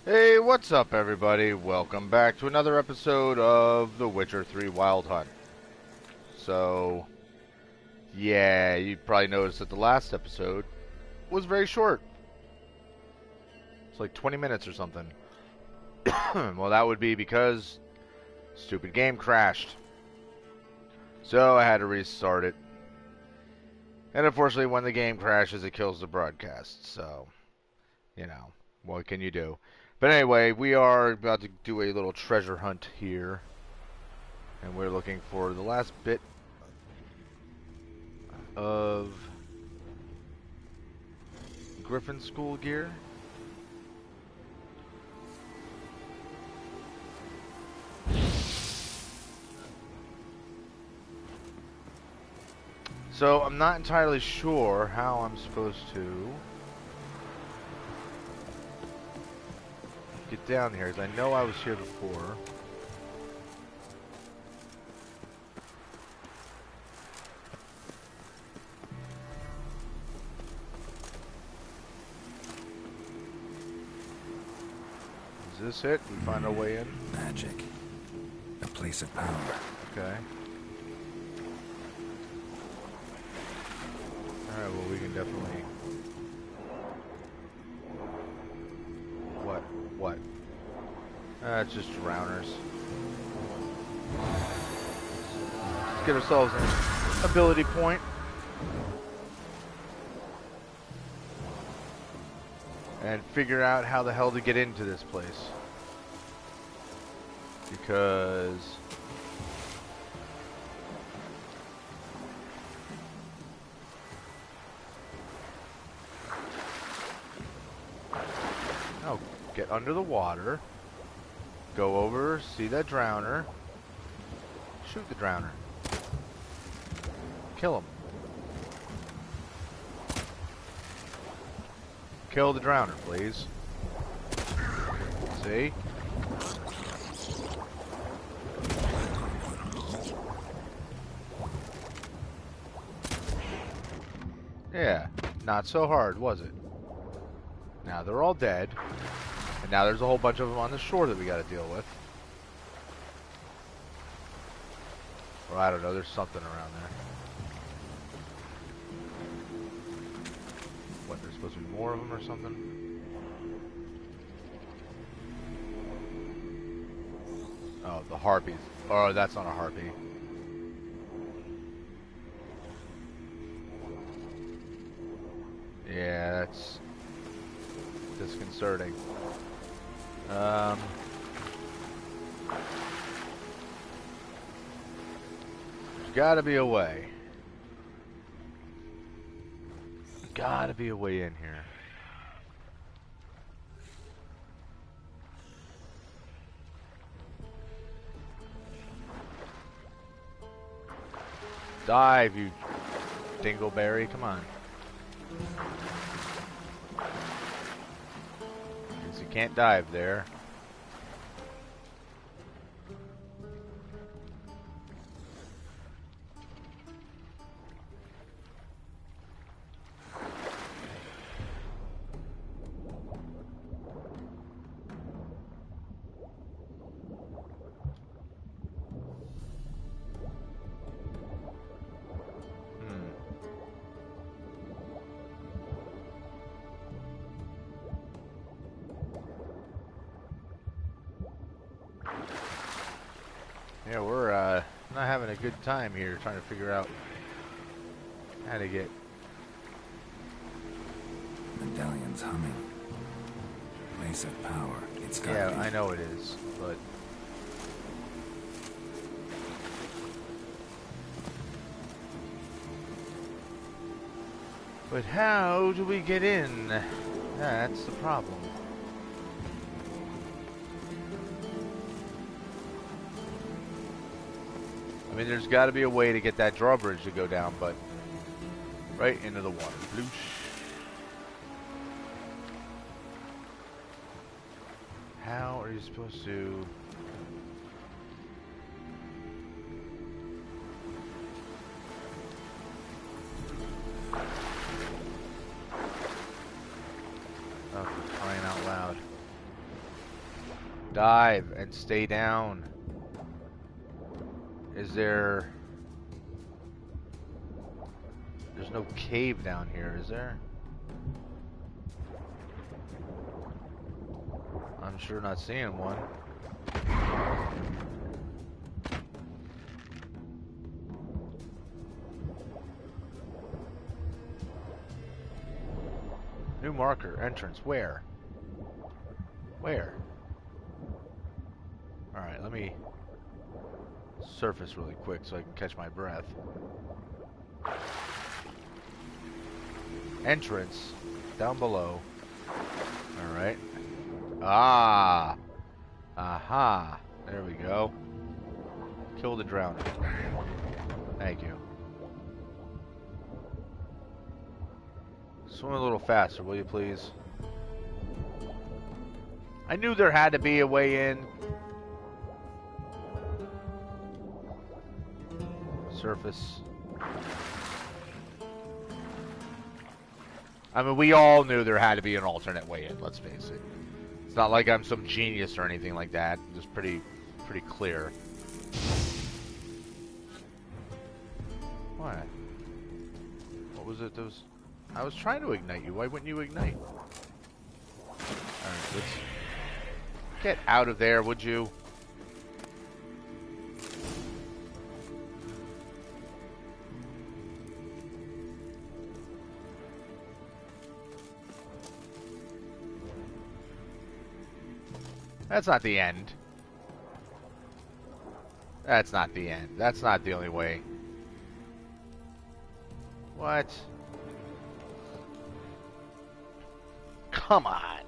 Hey, what's up, everybody? Welcome back to another episode of The Witcher 3 Wild Hunt. So, yeah, you probably noticed that the last episode was very short. It's like 20 minutes or something. Well, that would be because stupid game crashed. So I had to restart it. And unfortunately, when the game crashes, it kills the broadcast. So, what can you do? But anyway, we are about to do a little treasure hunt here. And we're looking for the last bit of Griffin School gear. So I'm not entirely sure how I'm supposed to get down here, because I know I was here before. Is this it? We find our way in? Magic. A place of power. Okay. Alright, well we can definitely... What? It's just drowners. Let's get ourselves an ability point. And figure out how the hell to get into this place. Because... oh, get under the water. Go over, see that drowner. Shoot the drowner. Kill him. Kill the drowner, please. See? Yeah, not so hard, was it? Now they're all dead. And now there's a whole bunch of them on the shore that we gotta deal with. Or I don't know, there's something around there. What, there's supposed to be more of them or something? Oh, the harpies. Oh, that's not a harpy. Yeah, that's disconcerting. There's gotta be a way. Gotta be a way in here. Dive, you dingleberry, come on. Because you can't dive there. Yeah, we're not having a good time here trying to figure out how to get... Medallion's humming. Place of power. It's got Yeah, to be. I know it is, but... But how do we get in? That's the problem. I mean, there's got to be a way to get that drawbridge to go down, but right into the water. Bloosh. How are you supposed to... Oh, for crying out loud. Dive and stay down. Is there... There's no cave down here, is there? I'm sure not seeing one. New marker, entrance, where? Where? Alright, let me surface really quick so I can catch my breath. Entrance, down below. Alright. Ah! Aha! There we go. Kill the drowning. Thank you. Swim a little faster, will you please? I knew there had to be a way in. Surface. I mean, we all knew there had to be an alternate way in, let's face it. It's not like I'm some genius or anything like that. It's pretty clear. What? What was it that was... I was trying to ignite you. Why wouldn't you ignite? Alright, let's... Get out of there, would you? That's not the end. That's not the end. That's not the only way. What? Come on.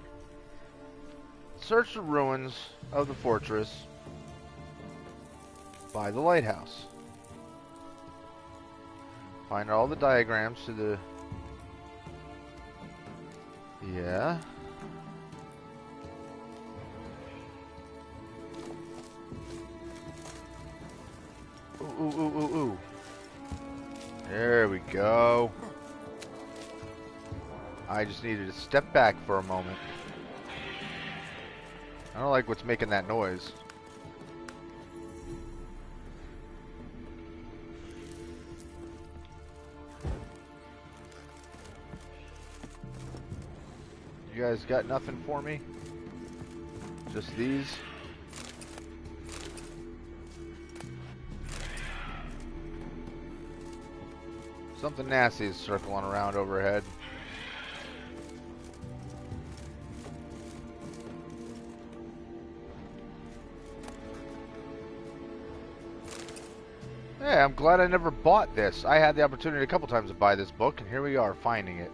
Search the ruins of the fortress by the lighthouse. Find all the diagrams to the... Yeah. Ooh, ooh, ooh, ooh, ooh. There we go. I just needed to step back for a moment. I don't like what's making that noise. You guys got nothing for me? Just these? Something nasty is circling around overhead. Yeah, I'm glad I never bought this. I had the opportunity a couple times to buy this book, and here we are finding it.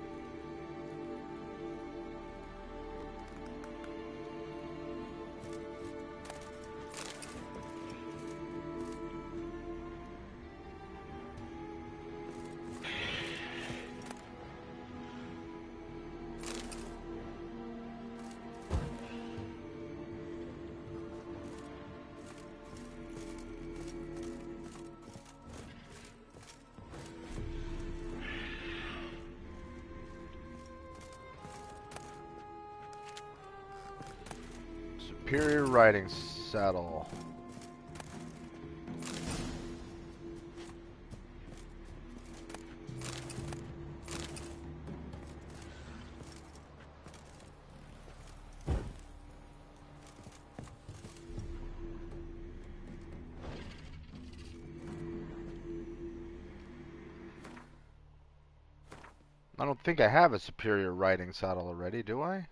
Superior riding saddle. I don't think I have a superior riding saddle already, do I?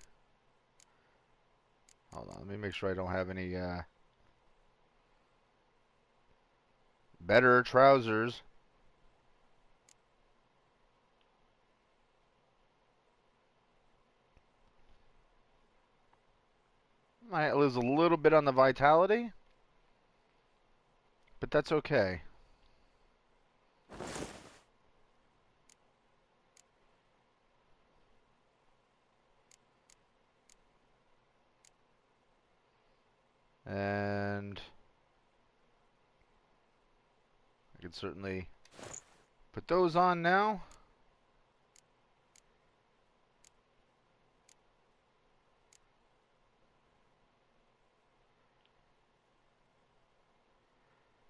Hold on, let me make sure I don't have any better trousers. Might lose a little bit on the vitality, but that's okay. And I can certainly put those on now.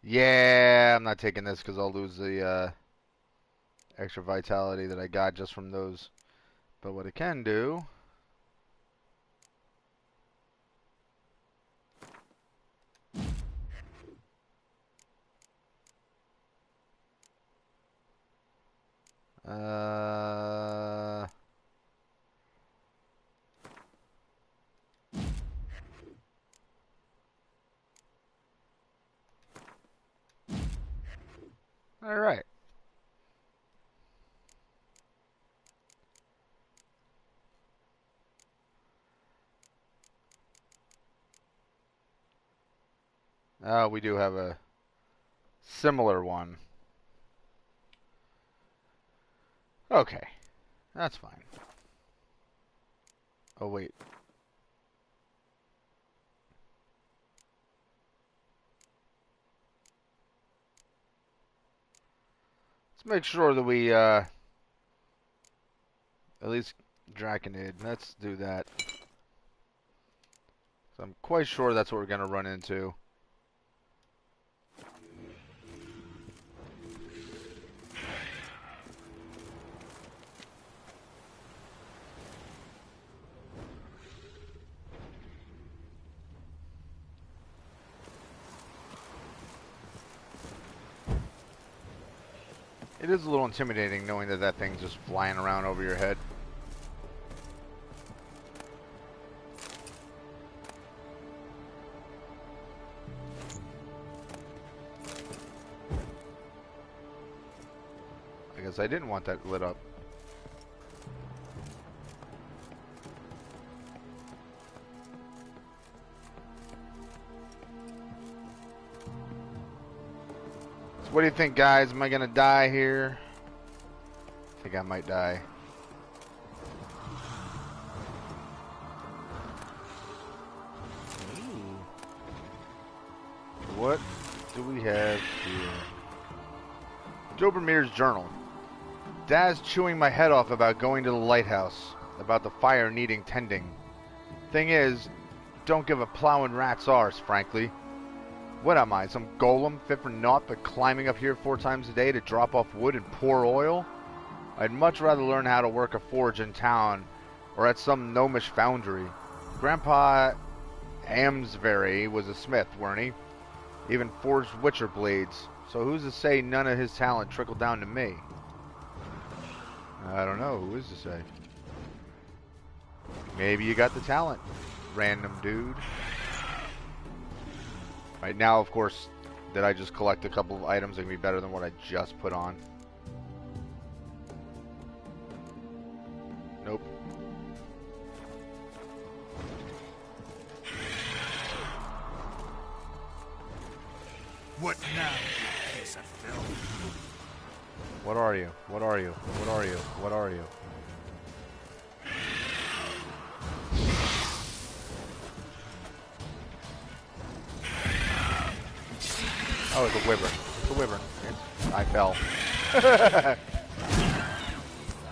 Yeah, I'm not taking this because I'll lose the extra vitality that I got just from those. But what I can do... Uh... Alright. We do have a similar one. Okay, that's fine. Oh, wait. Let's make sure that we, at least Draconid. Let's do that. So I'm quite sure that's what we're going to run into. It is a little intimidating knowing that that thing's just flying around over your head. I guess I didn't want that lit up. So what do you think, guys? Am I gonna die here? I think I might die. Ooh. What do we have here? Dobermir's journal. Dad's chewing my head off about going to the lighthouse, about the fire needing tending. Thing is, don't give a plowing rat's arse, frankly. What am I, some golem fit for naught but climbing up here 4 times a day to drop off wood and pour oil? I'd much rather learn how to work a forge in town or at some gnomish foundry. Grandpa Amsbury was a smith, weren't he? Even forged witcher blades. So who's to say none of his talent trickled down to me? I don't know. Who is to say? Maybe you got the talent, random dude. Right now, of course, that I just collect a couple of items that can be better than what I just put on. Nope. What now, piece of filth? What are you? What are you? What are you? What are you? Oh, it's a wyvern. It's a wyvern. I fell.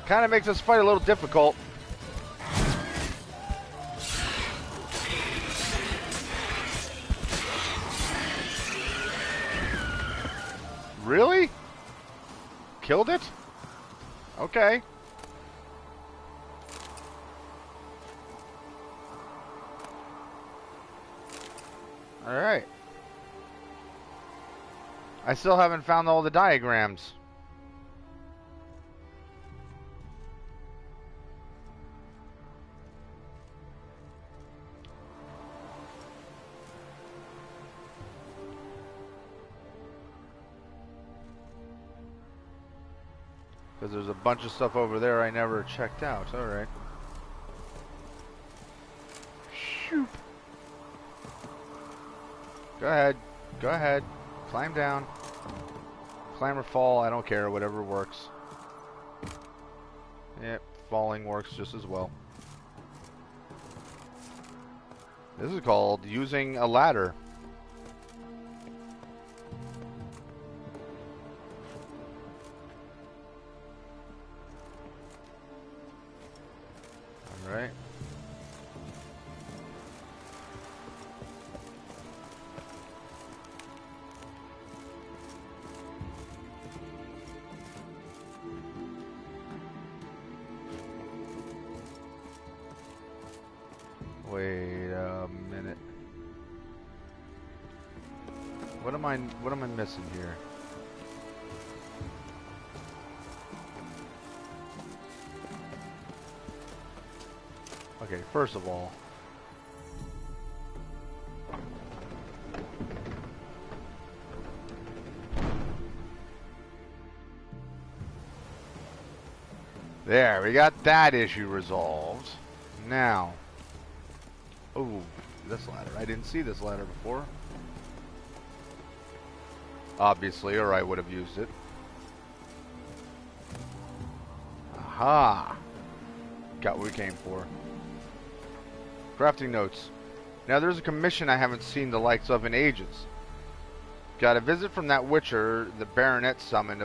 Kind of makes this fight a little difficult. Really? Killed it? Okay. Alright. I still haven't found all the diagrams. Because there's a bunch of stuff over there I never checked out. Alright. Shoot. Go ahead. Go ahead. Climb down. Climb or fall, I don't care. Whatever works. Yep, falling works just as well. This is called using a ladder. Alright. Wait a minute. What am I missing here? Okay, first of all, there, we got that issue resolved. Now, oh, this ladder. I didn't see this ladder before. Obviously, or I would have used it. Aha! Got what we came for. Crafting notes. Now there's a commission I haven't seen the likes of in ages. Got a visit from that witcher the baronet summoned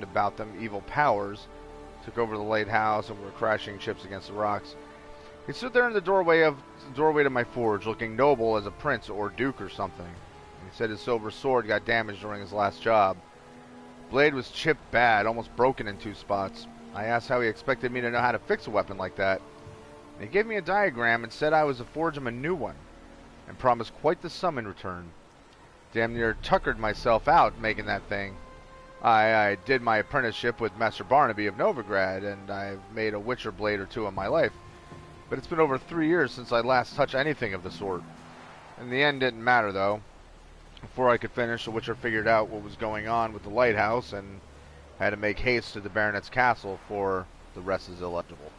about them evil powers. Took over the lighthouse and were crashing ships against the rocks. He stood there in the doorway to my forge, looking noble as a prince or duke or something. He said his silver sword got damaged during his last job. Blade was chipped bad, almost broken in 2 spots. I asked how he expected me to know how to fix a weapon like that. He gave me a diagram and said I was to forge him a new one, and promised quite the sum in return. Damn near tuckered myself out making that thing. I did my apprenticeship with Master Barnaby of Novigrad, and I've made a witcher blade or 2 in my life. But it's been over 3 years since I last touched anything of the sort. In the end, it didn't matter, though. Before I could finish, the witcher figured out what was going on with the lighthouse, and had to make haste to the baronet's castle, for the rest is illegible.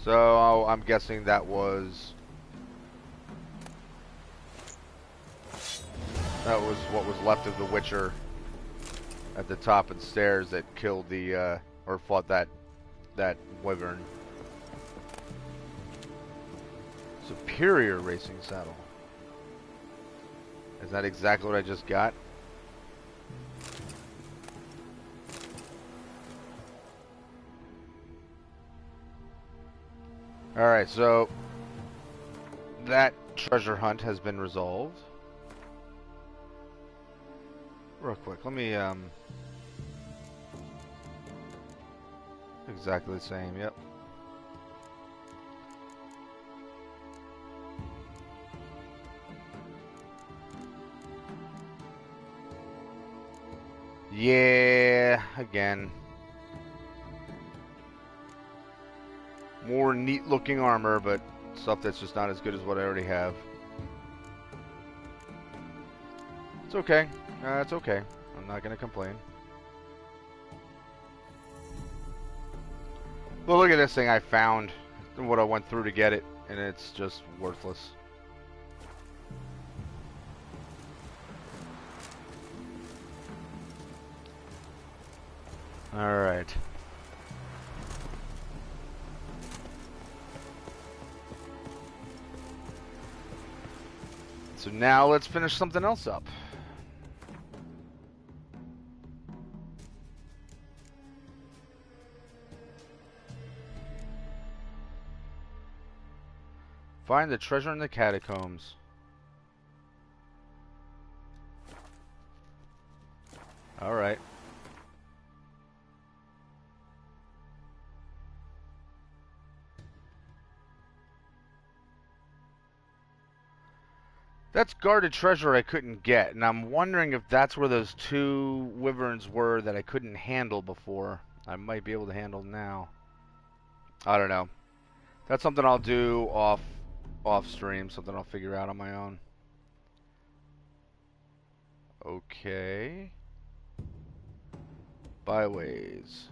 So, I'm guessing that was what was left of the witcher at the top of the stairs that killed the, or fought that wyvern. Superior racing saddle. Is that exactly what I just got? Alright, so that treasure hunt has been resolved. Real quick, let me, exactly the same, yep. Yeah, again. More neat looking armor, but stuff that's just not as good as what I already have. It's okay. It's okay. I'm not going to complain. Well, look at this thing I found and what I went through to get it, and it's just worthless. Alright. So now let's finish something else up. Find the treasure in the catacombs. Alright. That's guarded treasure I couldn't get, and I'm wondering if that's where those 2 wyverns were that I couldn't handle before. I might be able to handle now. I don't know. That's something I'll do off stream, something I'll figure out on my own. Okay. Byways.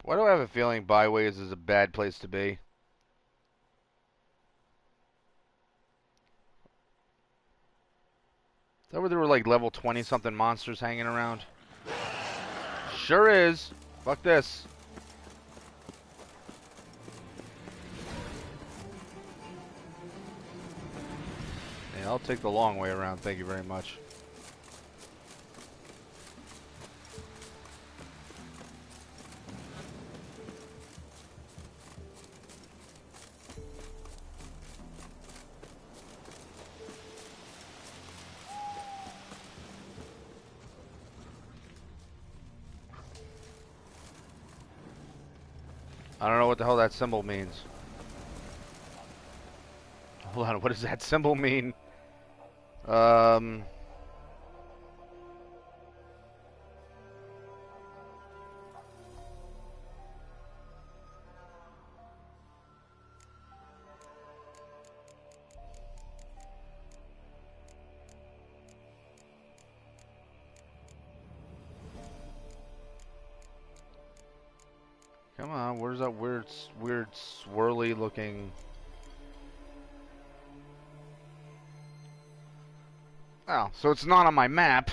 Why do I have a feeling Byways is a bad place to be? Is that where there were like level 20 something monsters hanging around? Sure is. Fuck this. Yeah, I'll take the long way around. Thank you very much. I don't know what the hell that symbol means. Hold on, what does that symbol mean? Um... Come on, where's that weird swirly looking... Oh, so it's not on my map.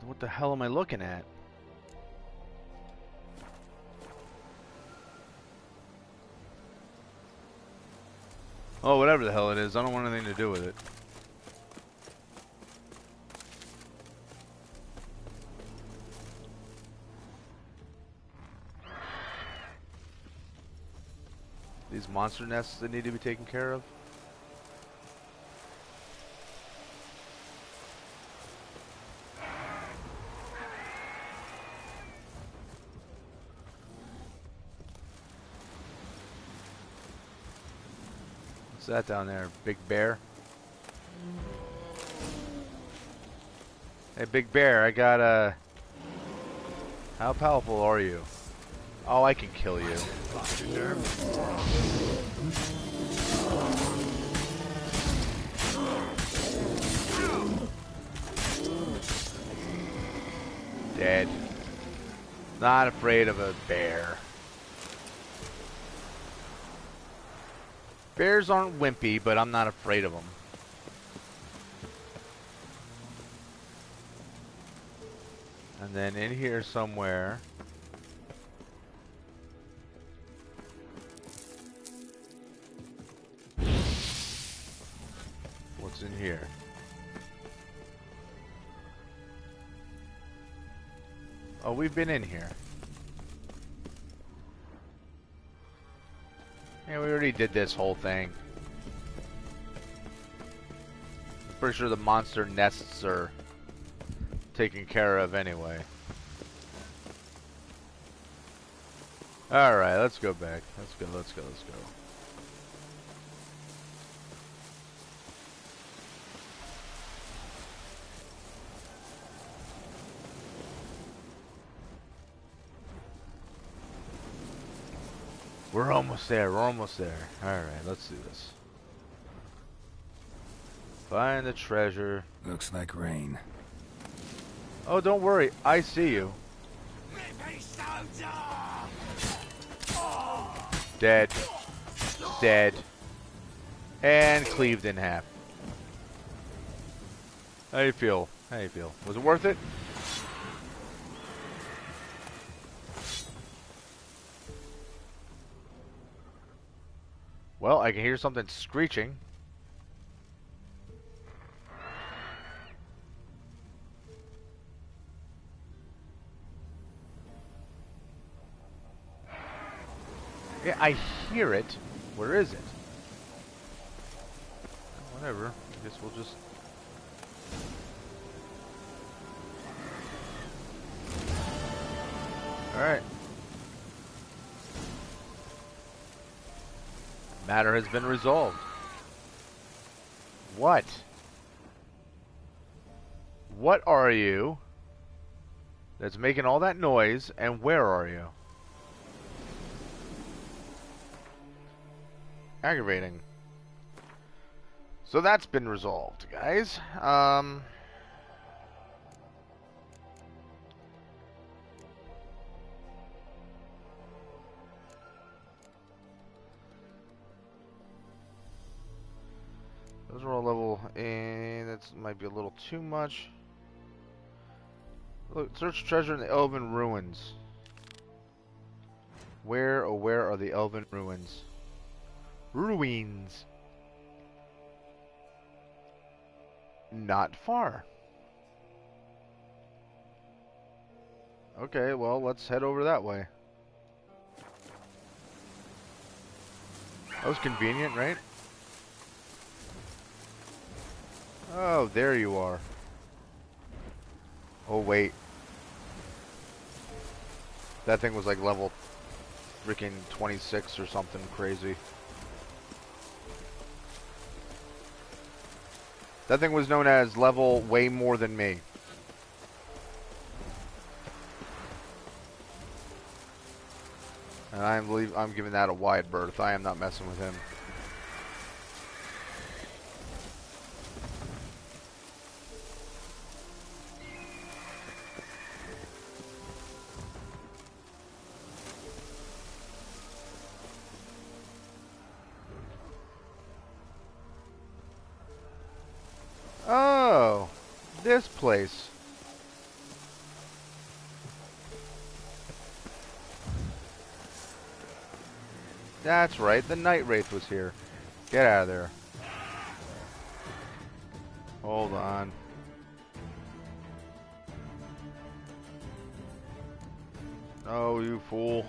What the hell am I looking at? Oh, whatever the hell it is, I don't want anything to do with it. These monster nests that need to be taken care of. What's that down there? Big bear? Hey, big bear, I got a... How powerful are you? Oh, I can kill you. Dead. Not afraid of a bear. Bears aren't wimpy, but I'm not afraid of them. And then in here somewhere... What's in here? Oh, we've been in here. Yeah, we already did this whole thing. I'm pretty sure the monster nests are taken care of anyway. Alright, let's go back. Let's go, let's go, let's go. We're almost there, we're almost there. Alright, let's do this. Find the treasure. Looks like rain. Oh, don't worry, I see you. Dead. Dead. And cleaved in half. How you feel? How you feel? Was it worth it? Well, I can hear something screeching. Yeah, I hear it. Where is it? Whatever. I guess we'll just... Alright. Matter has been resolved. What? What are you that's making all that noise, and where are you? Aggravating. So that's been resolved, guys. Those are all level, and that might be a little too much. Look, search treasure in the Elven Ruins. Where, oh where are the Elven Ruins? Ruins. Not far. Okay, well, let's head over that way. That was convenient, right? Oh, there you are. Oh, wait. That thing was like level freaking 26 or something crazy. That thing was known as level way more than me. And I'm giving that a wide berth. I am not messing with him. Oh, this place. That's right, the Night Wraith was here. Get out of there. Hold on. Oh, you fool.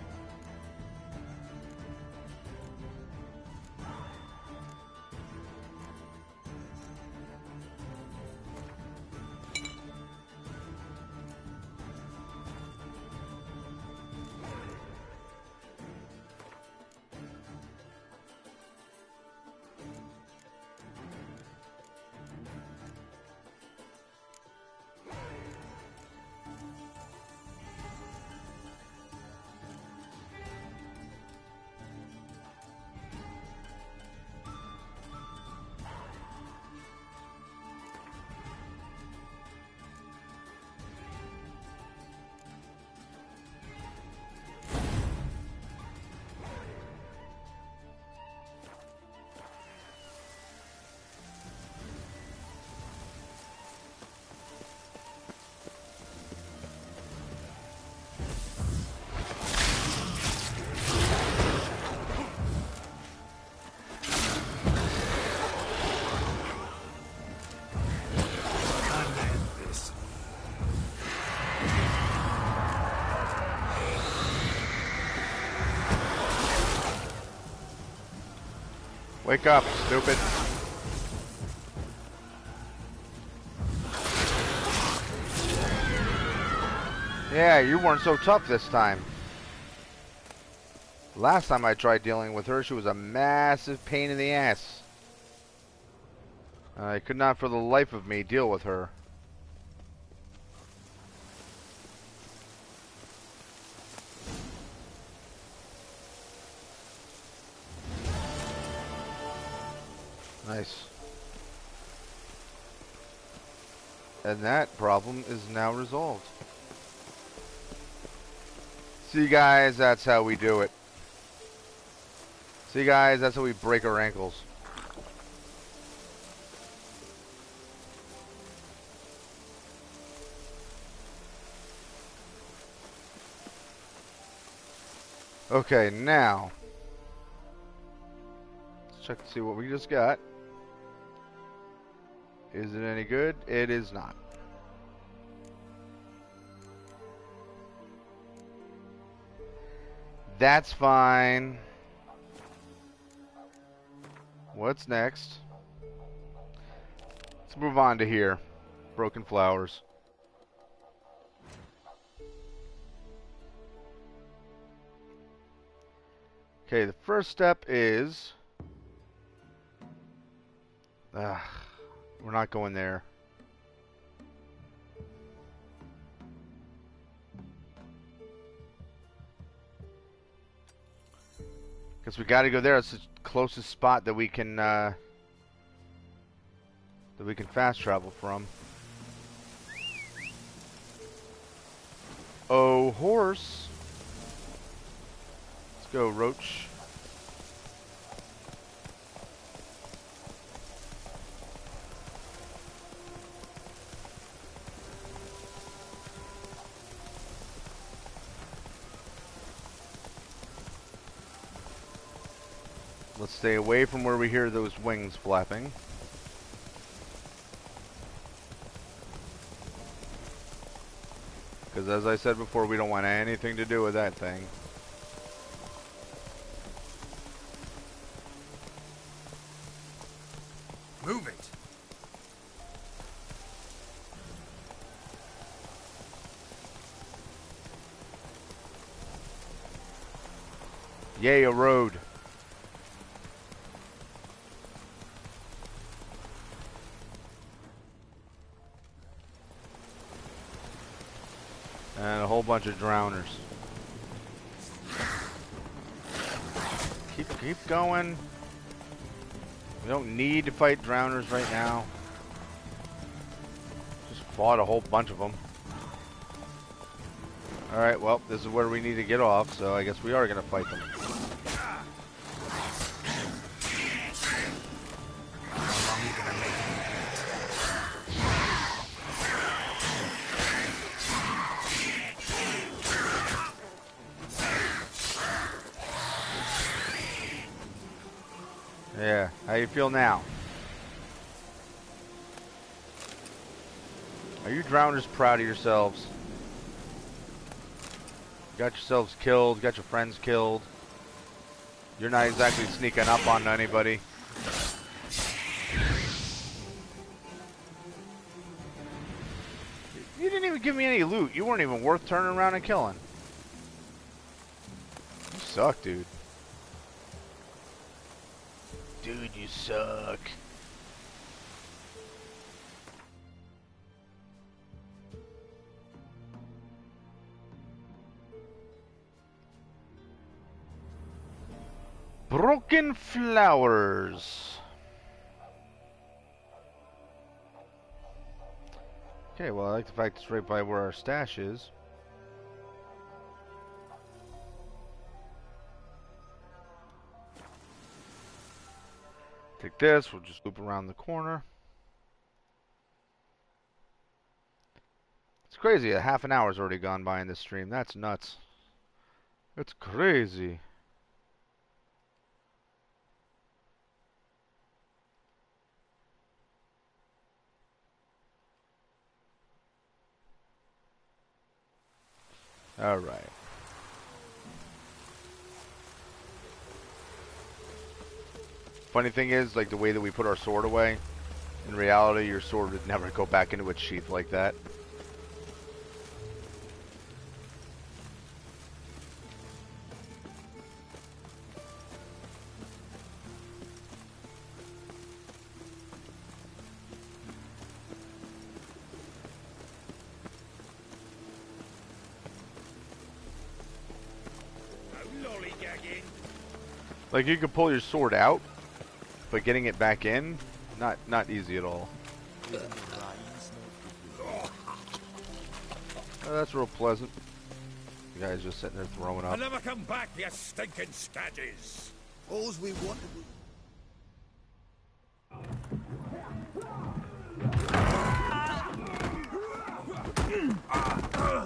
Wake up, stupid. Yeah, you weren't so tough this time. Last time I tried dealing with her, she was a massive pain in the ass. I could not for the life of me deal with her. Nice. And that problem is now resolved. See guys, that's how we do it. See guys, that's how we break our ankles. Okay, now let's check to see what we just got. Is it any good? It is not. That's fine. What's next? Let's move on to here. Broken flowers. Okay, the first step is... we're not going there. Because we got to go there. It's the closest spot that we can fast travel from. Oh, horse. Let's go, Roach. Let's stay away from where we hear those wings flapping. Because as I said before, we don't want anything to do with that thing. Move it. Yay, a road. And a whole bunch of drowners. Keep going. We don't need to fight drowners right now. Just fought a whole bunch of them. Alright, well, this is where we need to get off, so I guess we are going to fight them. Yeah, how you feel now? Are you drowners proud of yourselves? Got yourselves killed, got your friends killed. You're not exactly sneaking up on anybody. You didn't even give me any loot. You weren't even worth turning around and killing. You suck, dude. Dude, you suck. Broken flowers. Okay, well, I like the fact it's right by where our stash is. Take this, we'll just loop around the corner. It's crazy, a half an hour's already gone by in this stream. That's nuts. It's crazy. Alright. Funny thing is, like the way that we put our sword away, in reality your sword would never go back into its sheath like that. Like you could pull your sword out, but getting it back in, not easy at all. Oh, that's real pleasant. The guy's just sitting there throwing up. I'll never come back, you stinking scadges. All's we want.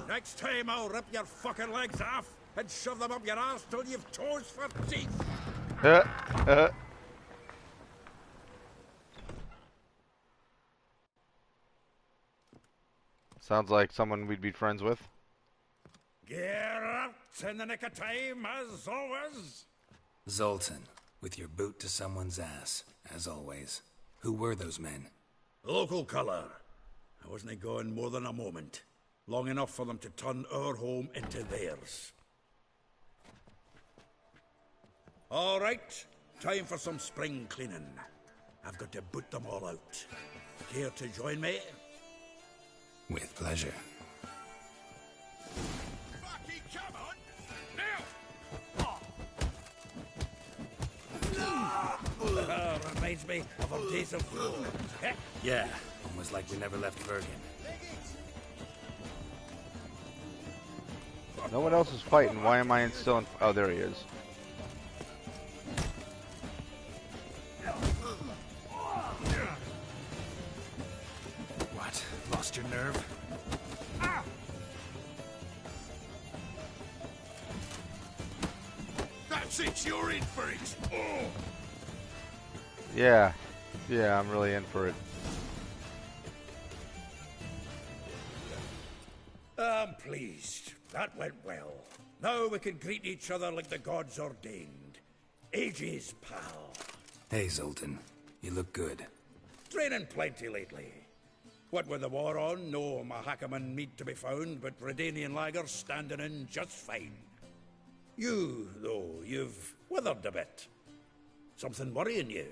Next time I'll rip your fucking legs off and shove them up your arse till you've toes for teeth. Sounds like someone we'd be friends with. Get up in the nick of time, as always. Zoltan, with your boot to someone's ass, as always. Who were those men? Local colour. I wasn't gone more than a moment. Long enough for them to turn our home into theirs. All right, time for some spring cleaning. I've got to boot them all out. Care to join me? With pleasure. Rocky, come on! Now! Reminds me of our days of old. Yeah, almost like we never left Bergen. No one else is fighting. Why am I still in... Oh, there he is. What? Lost your nerve? That's it, you're in for it! Oh. Yeah, I'm really in for it. I'm pleased. That went well. Now we can greet each other like the gods ordained. Ages, pal. Hey, Zoltan. You look good. Training plenty lately. What with the war on, no Mahakaman meat to be found, but Redanian lagers standing in just fine. You, though, you've withered a bit. Something worrying you?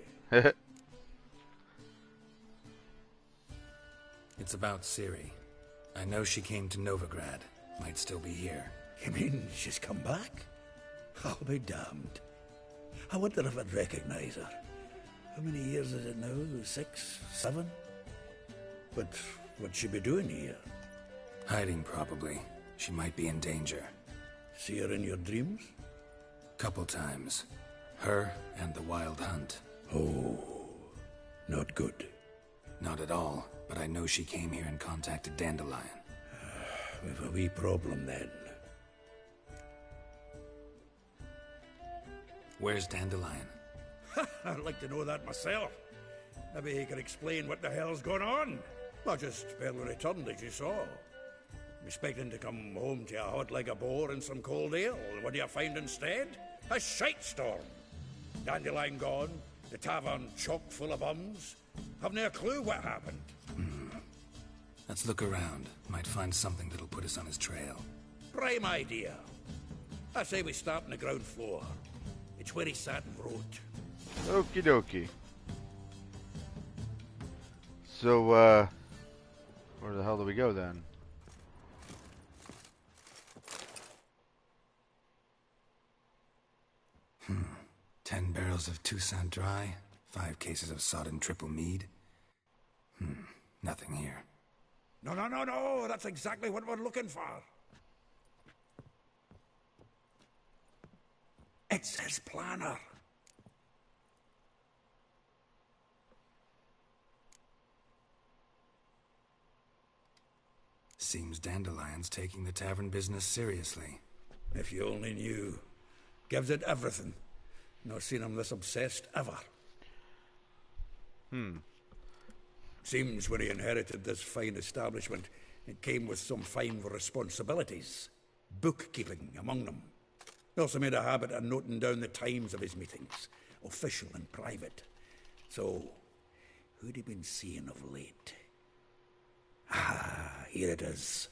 It's about Ciri. I know she came to Novigrad. Might still be here. You mean she's come back? I'll be damned. I wonder if I'd recognize her. How many years is it now? 6, 7? But what'd she be doing here? Hiding, probably. She might be in danger. See her in your dreams? Couple times. Her and the Wild Hunt. Oh, not good. Not at all, but I know she came here and contacted Dandelion. We've a wee problem then. Where's Dandelion? I'd like to know that myself. Maybe he can explain what the hell's going on. I just barely returned, as you saw. I'm expecting to come home to you hot like a boar and some cold ale. What do you find instead? A shite storm. Dandelion gone, the tavern chock full of bums. Haven't a clue what happened. Let's look around. Might find something that'll put us on his trail. Prime idea. I say we start on the ground floor. It's where he sat and wrote. Okie dokie. So, where the hell do we go then? Hmm. 10 barrels of Toussaint Dry, 5 cases of sodden triple mead. Nothing here. No. That's exactly what we're looking for. It's his planner. Seems Dandelion's taking the tavern business seriously. If you only knew. Gives it everything. Not seen him this obsessed ever. Seems when he inherited this fine establishment, it came with some fine responsibilities. Bookkeeping among them. He also made a habit of noting down the times of his meetings, official and private. So, who'd he been seeing of late? Ah, here it is.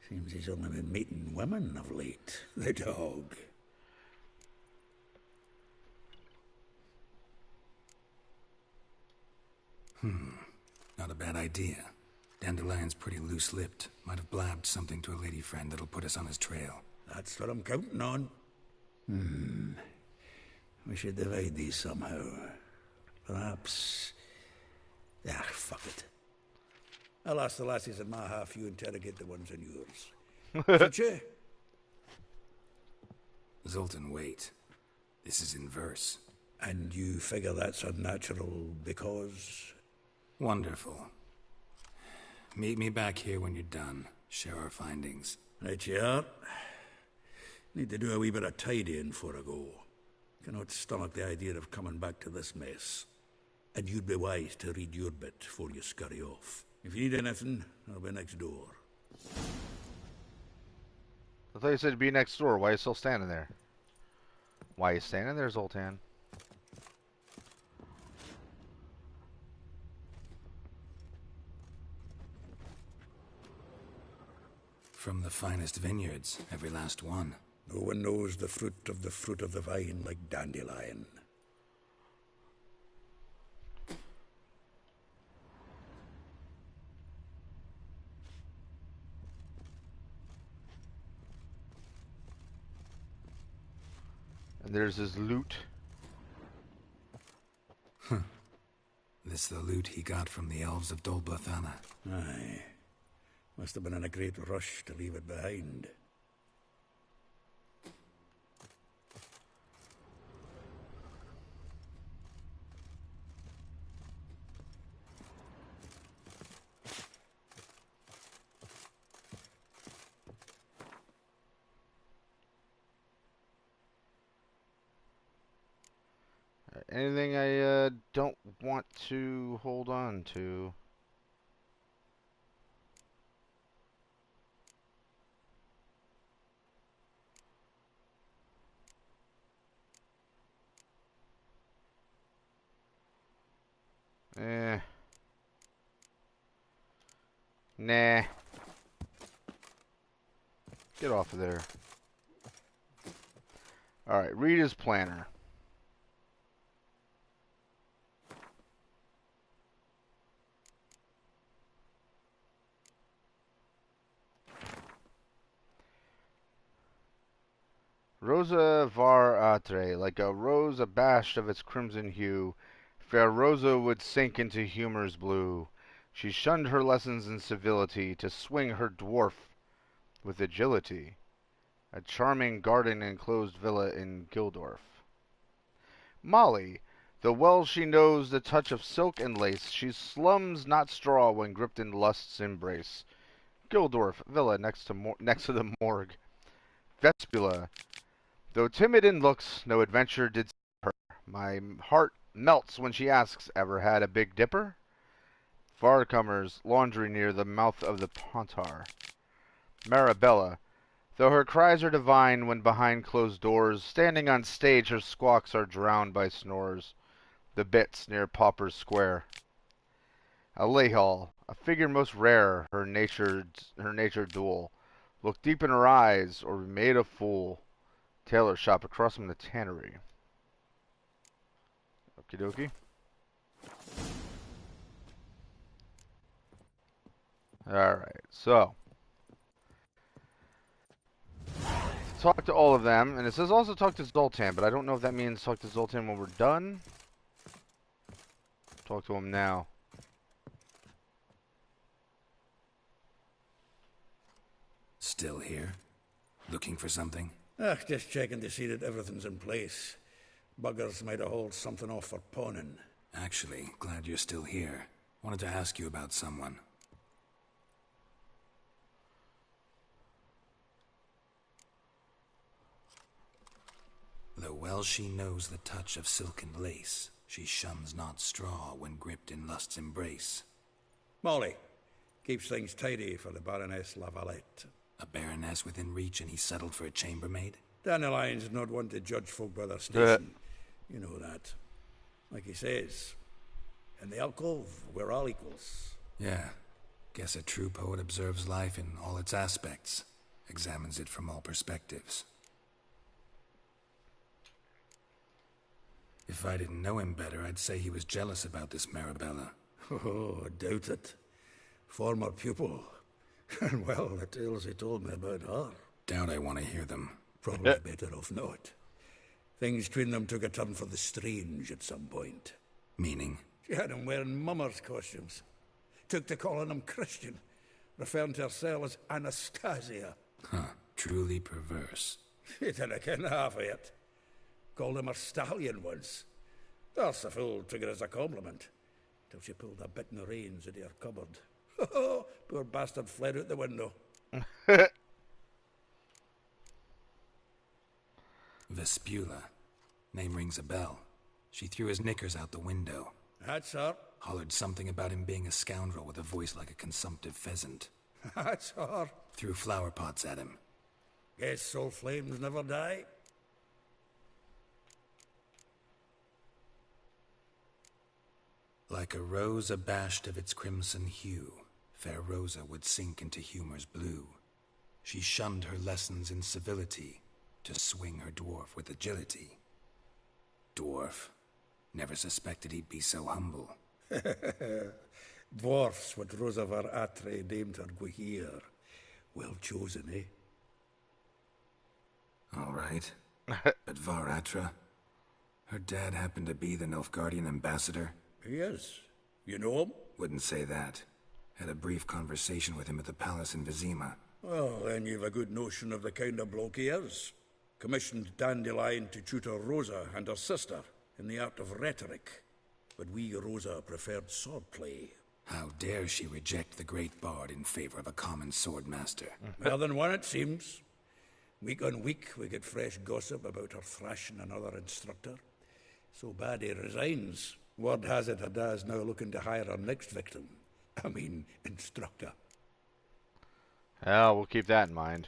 Seems he's only been meeting women of late. The dog. Not a bad idea. Dandelion's pretty loose-lipped. Might have blabbed something to a lady friend that'll put us on his trail. That's what I'm counting on. We should divide these somehow. Perhaps... fuck it. I'll ask the lassies in my half, you interrogate the ones in yours. Suit you? Zoltan, wait. This is in verse. And you figure that's unnatural because... Wonderful. Meet me back here when you're done. Share our findings. Right you are. Need to do a wee bit of tidying before I go. Cannot stomach the idea of coming back to this mess. And you'd be wise to read your bit before you scurry off. If you need anything, I'll be next door. I thought you said be next door. Why are you still standing there? Why are you standing there, Zoltan? From the finest vineyards, every last one. No one knows the fruit of the vine like Dandelion. And there's his loot. This the loot he got from the elves of Dol Blathanna. Aye. Must have been in a great rush to leave it behind. Anything I don't want to hold on to? Nah. Get off of there. Alright, read his planner. Rosa var atre, like a rose abashed of its crimson hue, fair Rosa would sink into humor's blue. She shunned her lessons in civility, to swing her dwarf with agility. A charming garden-enclosed villa in Gildorf. Molly, though well she knows the touch of silk and lace, she slums not straw when gripped in lust's embrace. Gildorf, villa next to the morgue. Vespula, though timid in looks, no adventure did her. My heart melts when she asks, ever had a Big Dipper? Farcomers, laundry near the mouth of the Pontar. Marabella, though her cries are divine when behind closed doors, standing on stage her squawks are drowned by snores. The Bits near Pauper's Square. Alehal, a figure most rare, her nature dual. Look deep in her eyes, or be made a fool. Tailor shop across from the tannery. Okie dokie. Alright, so. Talk to all of them, and it says also talk to Zoltan, but I don't know if that means talk to Zoltan when we're done. Talk to him now. Still here? Looking for something? Just checking to see that everything's in place. Buggers might have hauled something off for pawning. Actually, glad you're still here. Wanted to ask you about someone. Though well she knows the touch of silken lace, she shuns not straw when gripped in lust's embrace. Molly, keeps things tidy for the Baroness Lavalette. A baroness within reach and he settled for a chambermaid? Dandelion's not one to judge folk by their station. You know that. Like he says, in the alcove, we're all equals. Yeah. Guess a true poet observes life in all its aspects, examines it from all perspectives. If I didn't know him better, I'd say he was jealous about this Marabella. Oh, I doubt it. Former pupil. And well, the tales he told me about her. Doubt I want to hear them. Probably better off not. Things between them took a turn for the strange at some point. Meaning? She had him wearing mummers' costumes. Took to calling him Christian, referring to herself as Anastasia. Huh. Truly perverse. She didn't ken half of it. Called him her stallion once. That's a fool took it as a compliment. Till she pulled a bit in the reins into her cupboard. Poor bastard fled out the window. Vespula. Name rings a bell. She threw his knickers out the window. That's her. Hollered something about him being a scoundrel with a voice like a consumptive pheasant. That's her. Threw flower pots at him. Guess soul flames never die. Like a rose abashed of its crimson hue, fair Rosa would sink into humor's blue. She shunned her lessons in civility, to swing her dwarf with agility. Dwarf. Never suspected he'd be so humble. Dwarfs what Rosa var Atre named her Guihir. Well chosen, eh? All right. But Var Atra? Her dad happened to be the Nilfgaardian ambassador? He is. You know him? Wouldn't say that. Had a brief conversation with him at the palace in Vizima. Well, then you've a good notion of the kind of bloke he is. Commissioned Dandelion to tutor Rosa and her sister in the art of rhetoric. But we Rosa preferred swordplay. How dare she reject the great bard in favor of a common sword master? More than one, it seems. Week on week, we get fresh gossip about her thrashing another instructor. So bad he resigns. Word has it her dad's now looking to hire her next victim. I mean, instructor. Well, we'll keep that in mind.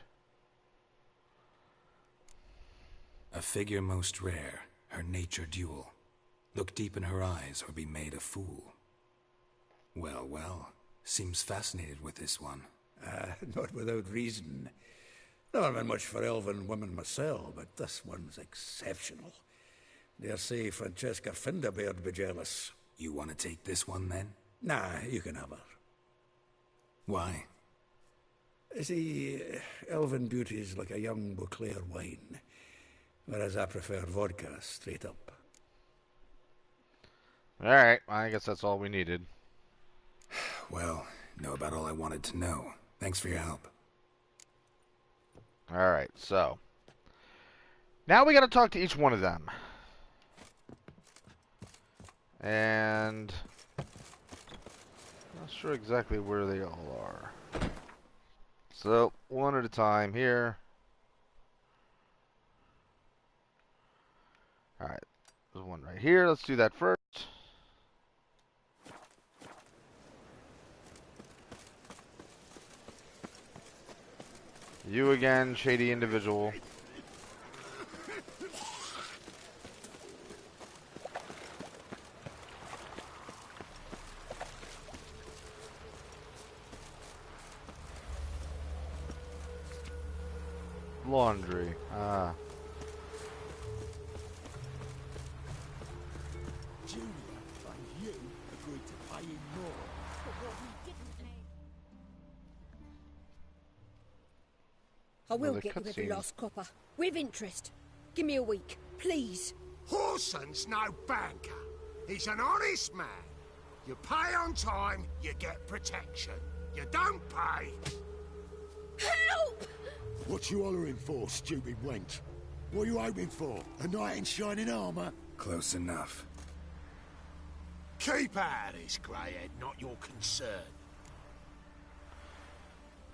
A figure most rare, her nature dual. Look deep in her eyes or be made a fool. Well, well, seems fascinated with this one. Not without reason. Never been much for elven women myself, but this one's exceptional. Dare say Francesca Finderbeard be jealous. You want to take this one, then? Nah, you can have her. Why? See, elven beauty's like a young Beauclair wine, whereas I prefer vodka straight up. Alright, I guess that's all we needed. Well, know about all I wanted to know. Thanks for your help. Alright, so. Now we gotta talk to each one of them. And not sure exactly where they all are. So, one at a time here. Alright, there's one right here. Let's do that first. You again, shady individual. Laundry. Ah. Julia and you agreed to pay him more. But what he didn't pay. I will Another get you every cutscene. last copper. With interest. Give me a week, please. Horson's no banker. He's an honest man. You pay on time, you get protection. You don't pay. Help! What you hollering for, stupid wench? What are you hoping for? A knight in shining armour? Close enough. Keep out of this, greyhead, not your concern.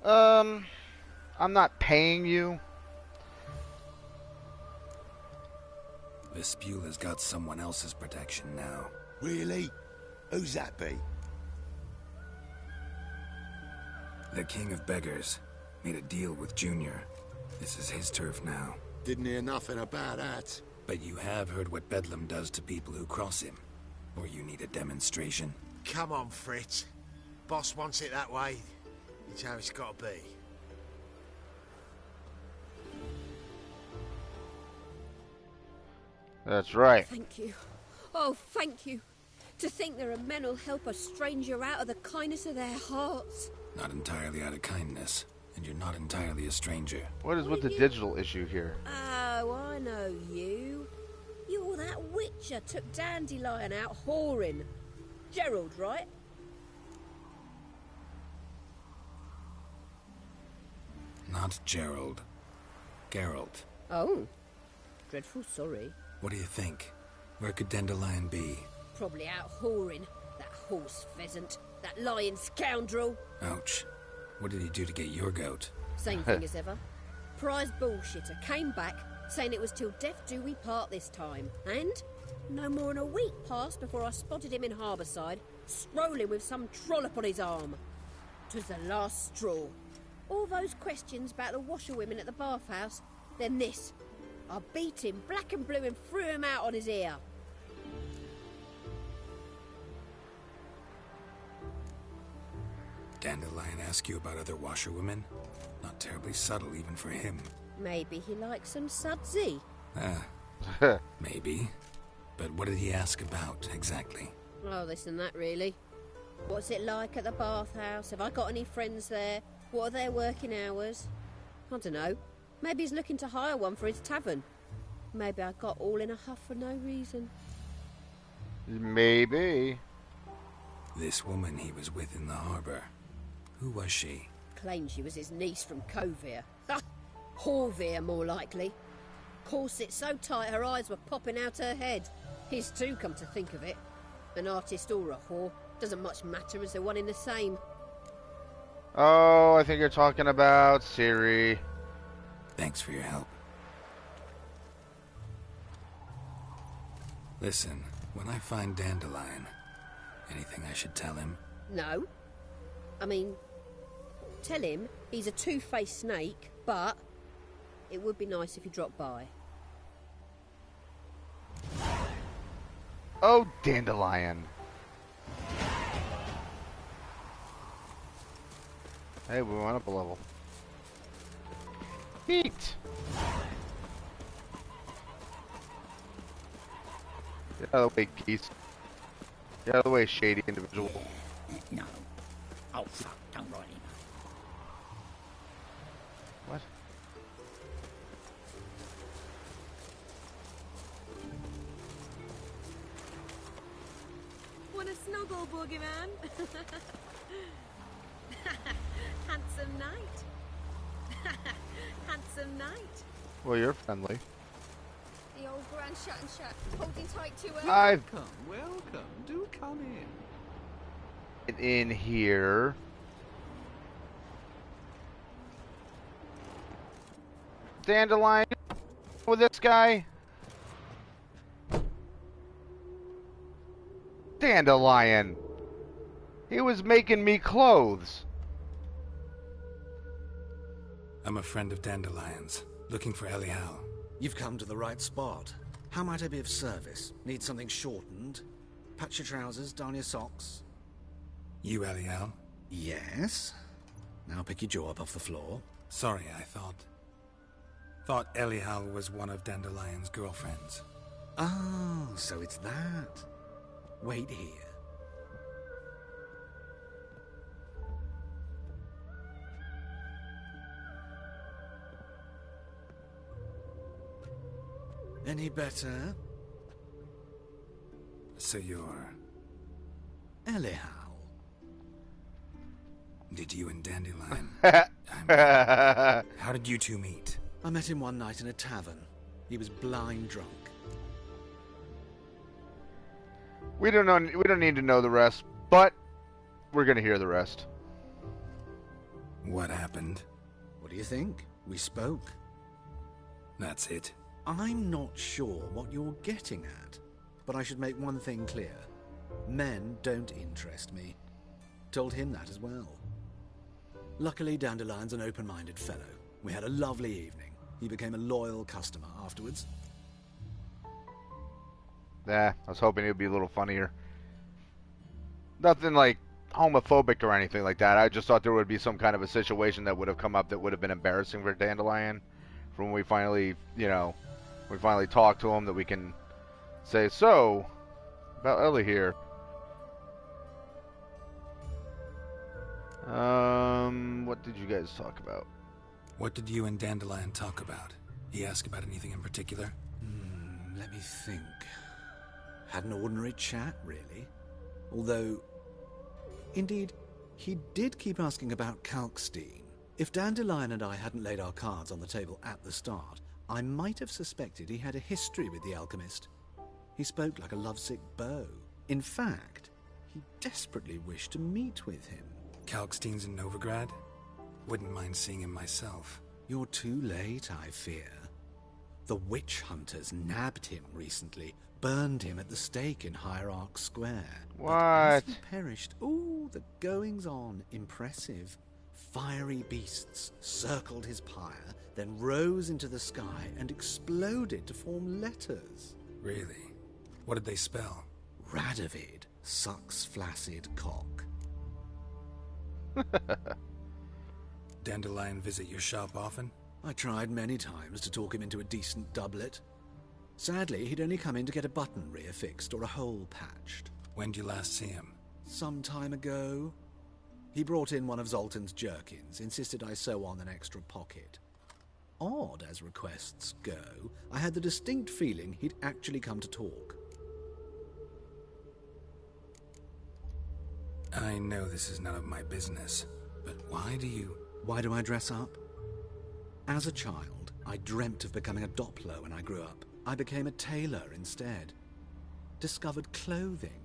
I'm not paying you. Vespula's got someone else's protection now. Really? Who's that be? The King of Beggars made a deal with Junior. This is his turf now. Didn't hear nothing about that. But you have heard what Bedlam does to people who cross him. Or you need a demonstration? Come on, Fritz. Boss wants it that way. It's how it's got to be. That's right. Thank you. Oh, thank you. To think there are men who'll help a stranger out of the kindness of their hearts. Not entirely out of kindness. And you're not entirely a stranger. What is with the digital issue here? Oh, I know you. You're that witcher took Dandelion out whoring. Gerald, right? Not Gerald. Geralt. Oh. Dreadful sorry. What do you think? Where could Dandelion be? Probably out whoring. That horse pheasant. That lying scoundrel. Ouch. What did he do to get your goat? Same thing as ever. Prize bullshitter came back saying it was till death do we part this time. And no more than a week passed before I spotted him in Harbourside, strolling with some trollop on his arm. 'Twas the last straw. All those questions about the washerwomen at the bathhouse, then this. I beat him black and blue and threw him out on his ear. Dandelion ask you about other washerwomen? Not terribly subtle even for him. Maybe he likes some sudsy. Ah, maybe. But what did he ask about, exactly? Oh, this and that, really. What's it like at the bathhouse? Have I got any friends there? What are their working hours? I don't know. Maybe he's looking to hire one for his tavern. Maybe I got all in a huff for no reason. Maybe. This woman he was with in the harbor. Who was she? Claimed she was his niece from Kovir. Ha! Horvir, more likely. Corset so tight her eyes were popping out her head. His too, come to think of it. An artist or a whore. Doesn't much matter as they're one in the same. Oh, I think you're talking about Siri. Thanks for your help. Listen, when I find Dandelion, anything I should tell him? No. I mean, tell him he's a two-faced snake, but it would be nice if he dropped by. Oh, Dandelion. Hey, we went up a level. Heat. Get out of the way, geese. Get out of the way, shady individual. No. Oh, fuck. Don't write him. What? Want a snuggle, boogeyman? Handsome night. Handsome night. Well, you're friendly. The old grand shut and shut, holding tight to her. Welcome. Do come in. In here. Dandelion with this guy. Dandelion. He was making me clothes. I'm a friend of Dandelion's, looking for Elial. You've come to the right spot. How might I be of service? Need something shortened? Patch your trousers, darn your socks. You Elial? Yes. Now pick your jaw up off the floor. Sorry, I thought Elial was one of Dandelion's girlfriends. Oh, so it's that. Wait here. Any better? So you're... Elial. Did you and Dandelion... How How did you two meet? I met him one night in a tavern. He was blind drunk. We don't know. We don't need to know the rest, but we're gonna hear the rest. What happened? What do you think? We spoke. That's it. I'm not sure what you're getting at, but I should make one thing clear. Men don't interest me. Told him that as well. Luckily, Dandelion's an open-minded fellow. We had a lovely evening. He became a loyal customer afterwards. I was hoping it would be a little funnier. Nothing like homophobic or anything like that. I just thought there would be some kind of a situation that would have come up that would have been embarrassing for Dandelion. From when we finally, we finally talked to him, that we can say, so, about Ellie here. What did you guys talk about? What did you and Dandelion talk about? He asked about anything in particular? Let me think. Had an ordinary chat, really. Although, indeed, he did keep asking about Kalkstein. If Dandelion and I hadn't laid our cards on the table at the start, I might have suspected he had a history with the alchemist. He spoke like a lovesick beau. In fact, he desperately wished to meet with him. Kalkstein's in Novigrad? Wouldn't mind seeing him myself. You're too late, I fear. The witch hunters nabbed him recently, burned him at the stake in Hierarch Square. What? But as he perished, ooh, the goings-on, impressive. Fiery beasts circled his pyre, then rose into the sky and exploded to form letters. Really? What did they spell? Radovid sucks flaccid cock. Dandelion visit your shop often? I tried many times to talk him into a decent doublet. Sadly, he'd only come in to get a button reaffixed or a hole patched. When did you last see him? Some time ago. He brought in one of Zoltan's jerkins, insisted I sew on an extra pocket. Odd as requests go, I had the distinct feeling he'd actually come to talk. I know this is none of my business, but why do you... Why do I dress up? As a child, I dreamt of becoming a Doppler when I grew up. I became a tailor instead. Discovered clothing.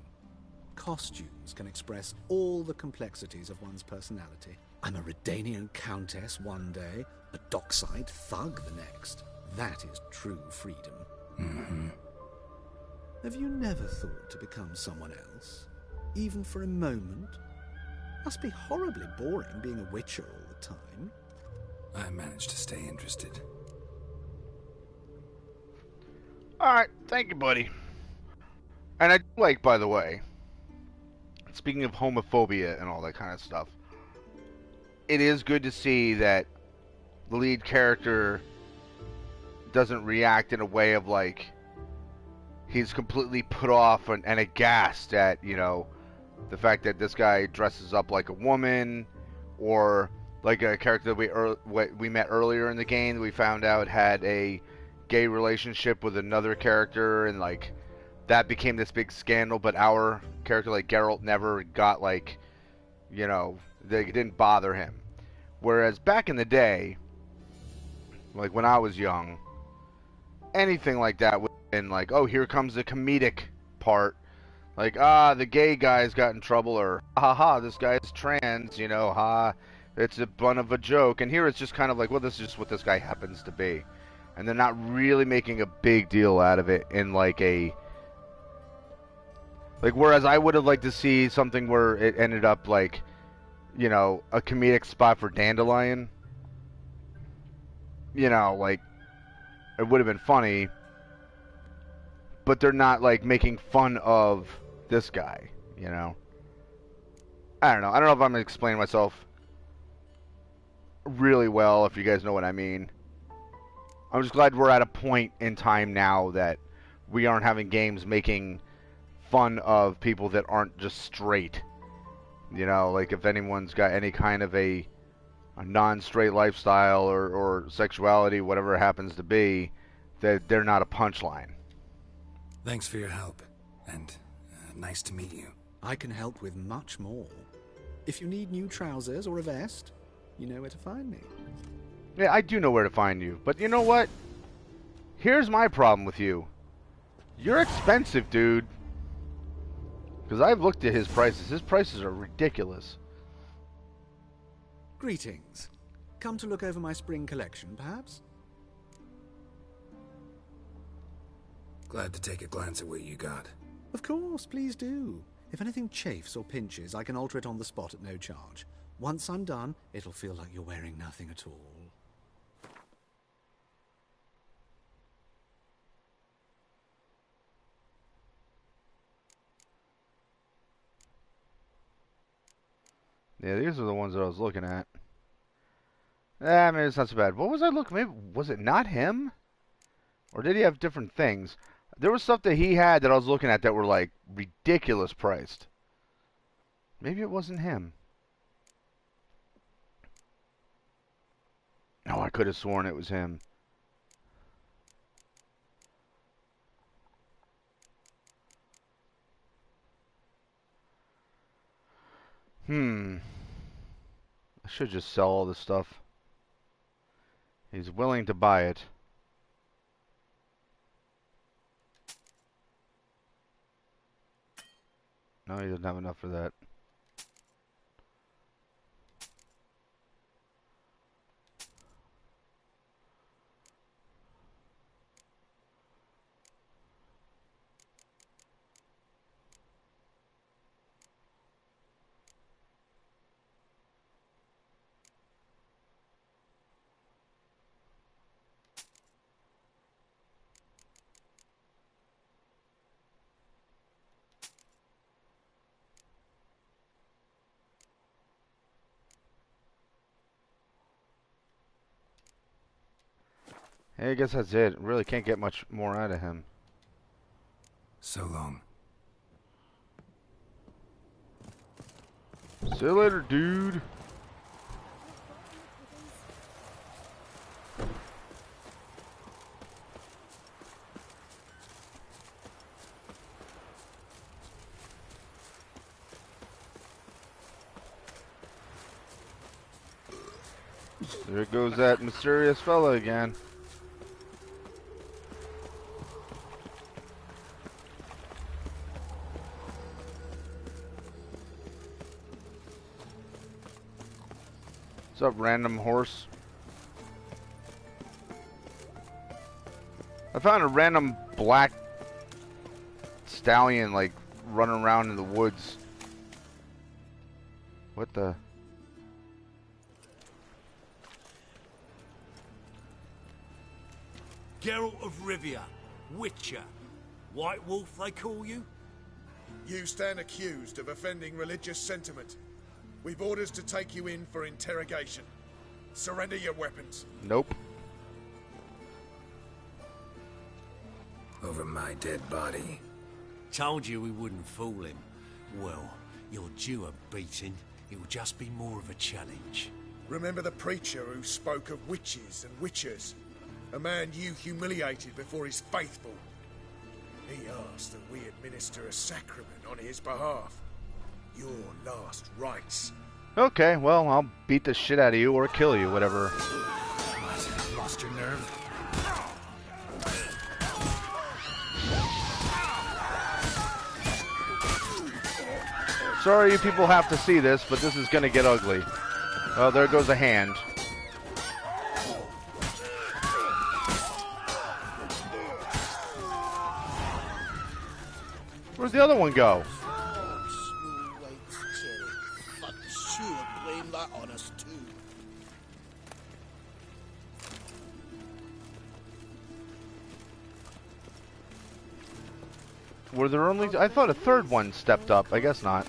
Costumes can express all the complexities of one's personality. I'm a Redanian countess one day, a dockside thug the next. That is true freedom. Mm-hmm. Have you never thought to become someone else? Even for a moment? Must be horribly boring being a witcher all the time. I managed to stay interested. Alright, thank you, buddy. And I do like, by the way, speaking of homophobia and all that kind of stuff, it is good to see that the lead character doesn't react in a way of like he's completely put off and aghast at, you know, the fact that this guy dresses up like a woman, or like a character that we met earlier in the game, we found out had a gay relationship with another character, and like that became this big scandal, but our character, like Geralt, never got, like, you know, they didn't bother him. Whereas back in the day, like when I was young, anything like that would have been like, oh, here comes the comedic part. Like, the gay guy's got in trouble, or, ha ha, this guy's trans, you know, it's a bun of a joke. And here it's just kind of like, well, this is just what this guy happens to be. And they're not really making a big deal out of it in like a... Like, whereas I would have liked to see something where it ended up like, you know, a comedic spot for Dandelion. You know, like, it would have been funny. But they're not, like, making fun of this guy, you know? I don't know. I don't know if I'm explaining myself really well, if you guys know what I mean. I'm just glad we're at a point in time now that we aren't having games making fun of people that aren't just straight. You know, like if anyone's got any kind of a non-straight lifestyle or sexuality, whatever it happens to be, that they're not a punchline. Thanks for your help, and nice to meet you. I can help with much more. If you need new trousers or a vest, you know where to find me. Yeah, I do know where to find you, but you know what? Here's my problem with you. You're expensive, dude. Because I've looked at his prices. His prices are ridiculous. Greetings. Come to look over my spring collection, perhaps? Glad to take a glance at what you got. Of course, please do. If anything chafes or pinches, I can alter it on the spot at no charge. Once I'm done, it'll feel like you're wearing nothing at all. Yeah, these are the ones that I was looking at. I mean, it's not so bad. What was I looking? Maybe was it not him, or did he have different things? There was stuff that he had that I was looking at that were like ridiculous priced. Maybe it wasn't him. No, I could have sworn it was him. I should just sell all this stuff. He's willing to buy it. No, he doesn't have enough for that. Hey, I guess that's it. Really can't get much more out of him. So long. See you later, dude. There goes that mysterious fella again. What's up, random horse? I found a random black stallion, like, running around in the woods. What the? Geralt of Rivia, Witcher. White Wolf, they call you? You stand accused of offending religious sentiment. We've orders to take you in for interrogation. Surrender your weapons. Nope. Over my dead body. Told you we wouldn't fool him. Well, you're due a beating. It'll just be more of a challenge. Remember the preacher who spoke of witches and witchers? A man you humiliated before his faithful. He asked that we administer a sacrament on his behalf. Your last rites. Okay, well, I'll beat the shit out of you or kill you, whatever. What? Lost your nerve? Sorry you people have to see this, but this is gonna get ugly. Oh, there goes a hand. Where'd the other one go? Were there only... I thought a third one stepped up. I guess not.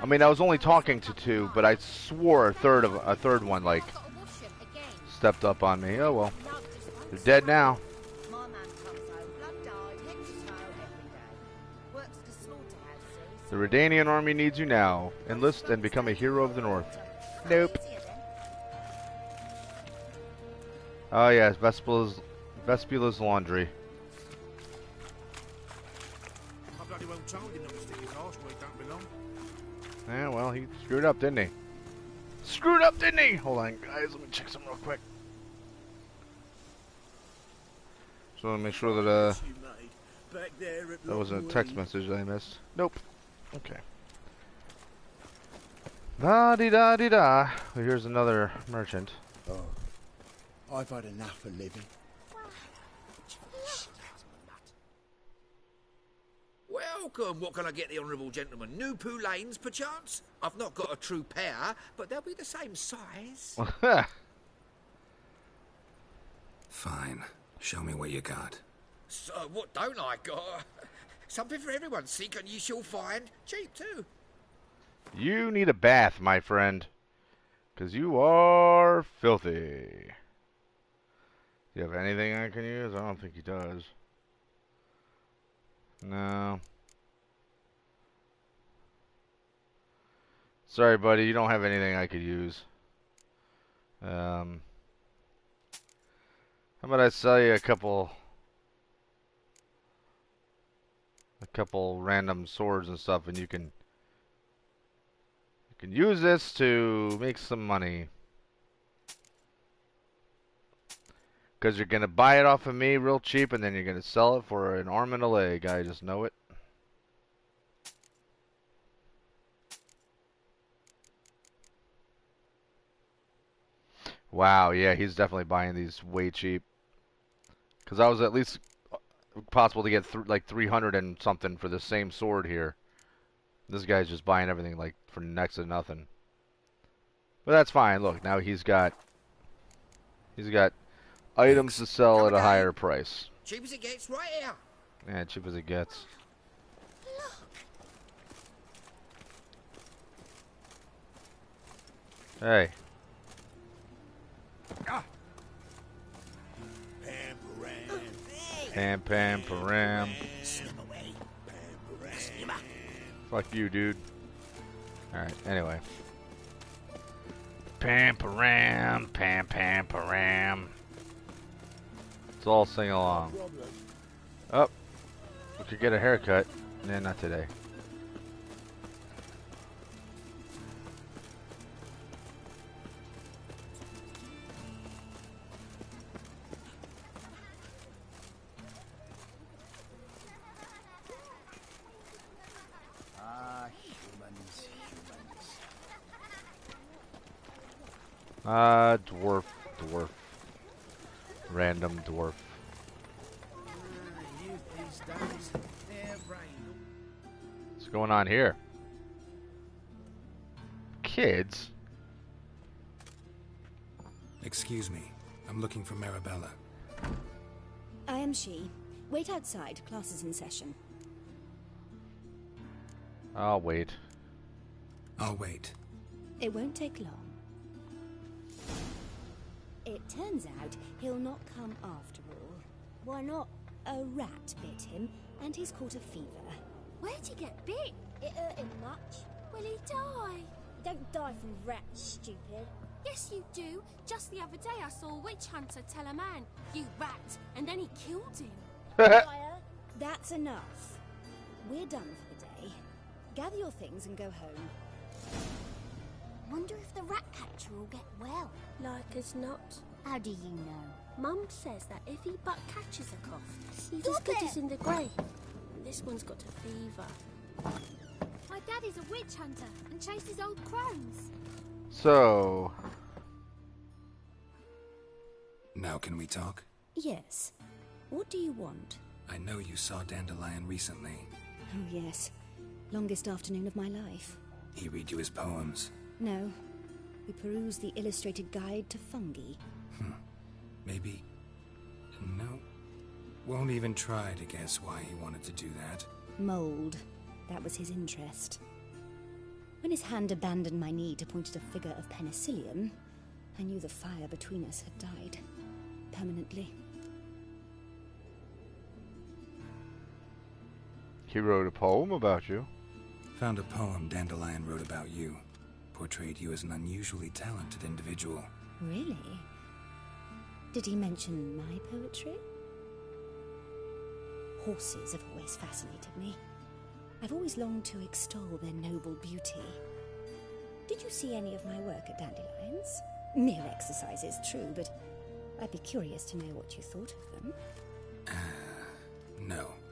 I mean, I was only talking to two, but I swore a third one, like, stepped up on me. Oh, well. They're dead now. The Redanian army needs you now. Enlist and become a hero of the North. Nope. Oh, yes. Vespula's laundry. Yeah, well, he screwed up, didn't he? Screwed up, didn't he? Hold on, guys. Let me check something real quick. So let me make sure that, that wasn't a text message that I missed. Nope. Okay. La-di-da-di-da. Well, here's another merchant. Oh, I've had enough of living. Welcome. What can I get the honourable gentleman? New Poo Lanes, perchance? I've not got a true pair, but they'll be the same size. Fine. Show me what you got. So, what don't I got? Something for everyone. Seek and ye shall find. Cheap, too. You need a bath, my friend. Because you are filthy. Do you have anything I can use? I don't think he does. No. Sorry, buddy. You don't have anything I could use. How about I sell you a couple random swords and stuff, and you can use this to make some money. Because you're gonna buy it off of me real cheap, and then you're gonna sell it for an arm and a leg. I just know it. Wow, yeah, he's definitely buying these way cheap. Because I was at least possible to get like 300 and something for the same sword here. This guy's just buying everything like for next to nothing. But that's fine. Look, now he's got items to sell at a higher price. Cheap as it gets, right here. Yeah, cheap as it gets. Hey. Pam, pam, param. Fuck you, dude. Alright, anyway. Pam, param, pam, pam, param. Let's all sing along. Oh, we could get a haircut. Nah, not today. Dwarf. Random dwarf. What's going on here? Kids? Excuse me. I'm looking for Marabella. I am she. Wait outside. Class is in session. I'll wait. I'll wait. It won't take long. It turns out he'll not come after all. Why not? A rat bit him, and he's caught a fever. Where'd he get bit? It hurt him much. Will he die? You don't die from rats, stupid. Yes, you do. Just the other day I saw a witch hunter tell a man, "You rat," and then he killed him. Liar. That's enough. We're done for the day. Gather your things and go home. Wonder if the rat catcher will get well. Like as not. How do you know? Mum says that if he but catches a cough, he's as Stop good it! as in the grave. And this one's got a fever. My daddy's a witch hunter and chases old crones. So, Now can we talk? Yes. What do you want? I know you saw Dandelion recently. Oh, yes. Longest afternoon of my life. He read you his poems. No. We perused the illustrated guide to fungi. Maybe... No. Won't even try to guess why he wanted to do that. Mold. That was his interest. When his hand abandoned my knee to point at a figure of penicillium, I knew the fire between us had died. Permanently. he wrote a poem about you. Found a poem Dandelion wrote about you. Portrayed you as an unusually talented individual. Really? Did he mention my poetry? Horses have always fascinated me. I've always longed to extol their noble beauty. Did you see any of my work at Dandelions? Mere exercises, true, but I'd be curious to know what you thought of them.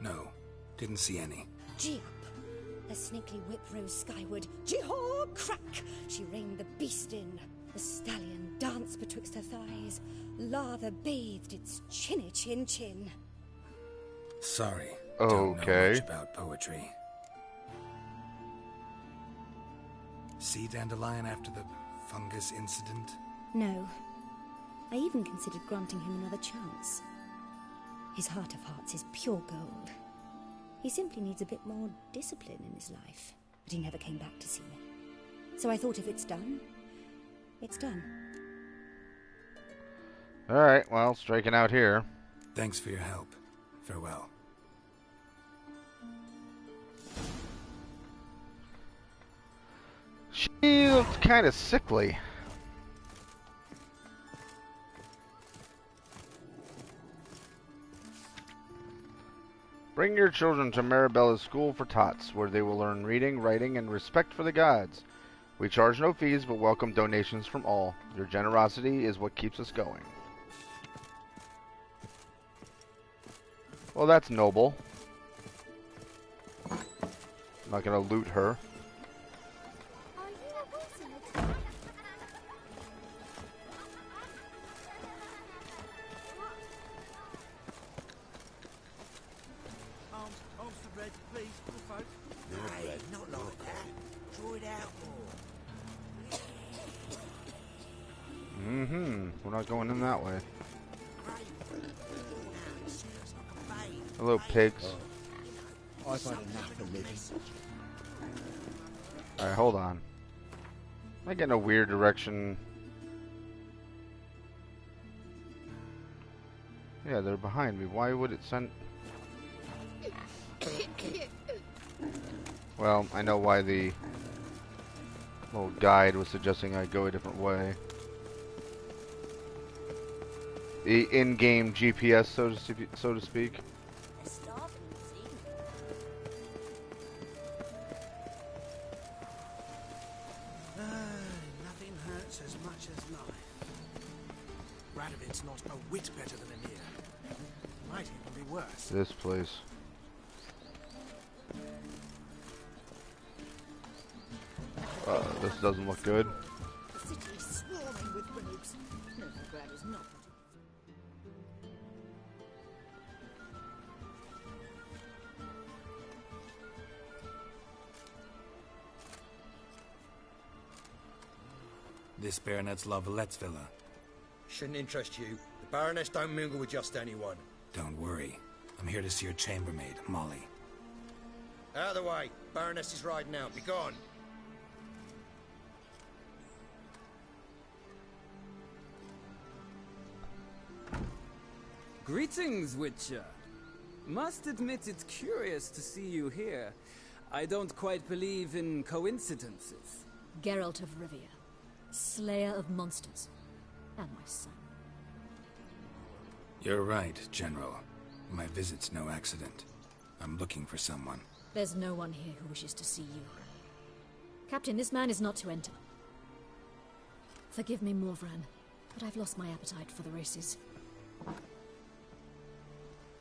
No. Didn't see any. Gee up! A snakely whip rose skyward. Jee-haw! Crack! She reined the beast in. The stallion danced betwixt her thighs. Lather bathed its chinny chin. Sorry. Okay. Don't know much about poetry. See Dandelion after the fungus incident? No. I even considered granting him another chance. His heart of hearts is pure gold. He simply needs a bit more discipline in his life. But he never came back to see me. So I thought if it's done, it's done. Alright, well, striking out here. Thanks for your help. Farewell. She looks kind of sickly. Bring your children to Marabella's School for Tots, where they will learn reading, writing, and respect for the gods. We charge no fees, but welcome donations from all. Your generosity is what keeps us going. Well, that's noble. I'm not gonna loot her. Not like that. Draw it out more. We're not going in that way. Hello, pigs. I've had enough of living. Alright, hold on. Am I getting a weird direction? Yeah, they're behind me. Why would it send... Well, I know why the little guide was suggesting I go a different way. The in-game GPS, so to speak. Nothing hurts as much as life. Radovid's not a whit better than Emir. Might even be worse. This place. This doesn't look good. The city is swarming with rogues. No, Grad is not. This Baronet's La Vallette's villa. Shouldn't interest you. The Baroness don't mingle with just anyone. Don't worry. I'm here to see your chambermaid, Molly. Out of the way. Baroness is riding out. Be gone. Greetings, Witcher. Must admit it's curious to see you here. I don't quite believe in coincidences. Geralt of Rivia, slayer of monsters, and my son. You're right, General. My visit's no accident. I'm looking for someone. There's no one here who wishes to see you. Captain, this man is not to enter. Forgive me, Morvran, but I've lost my appetite for the races.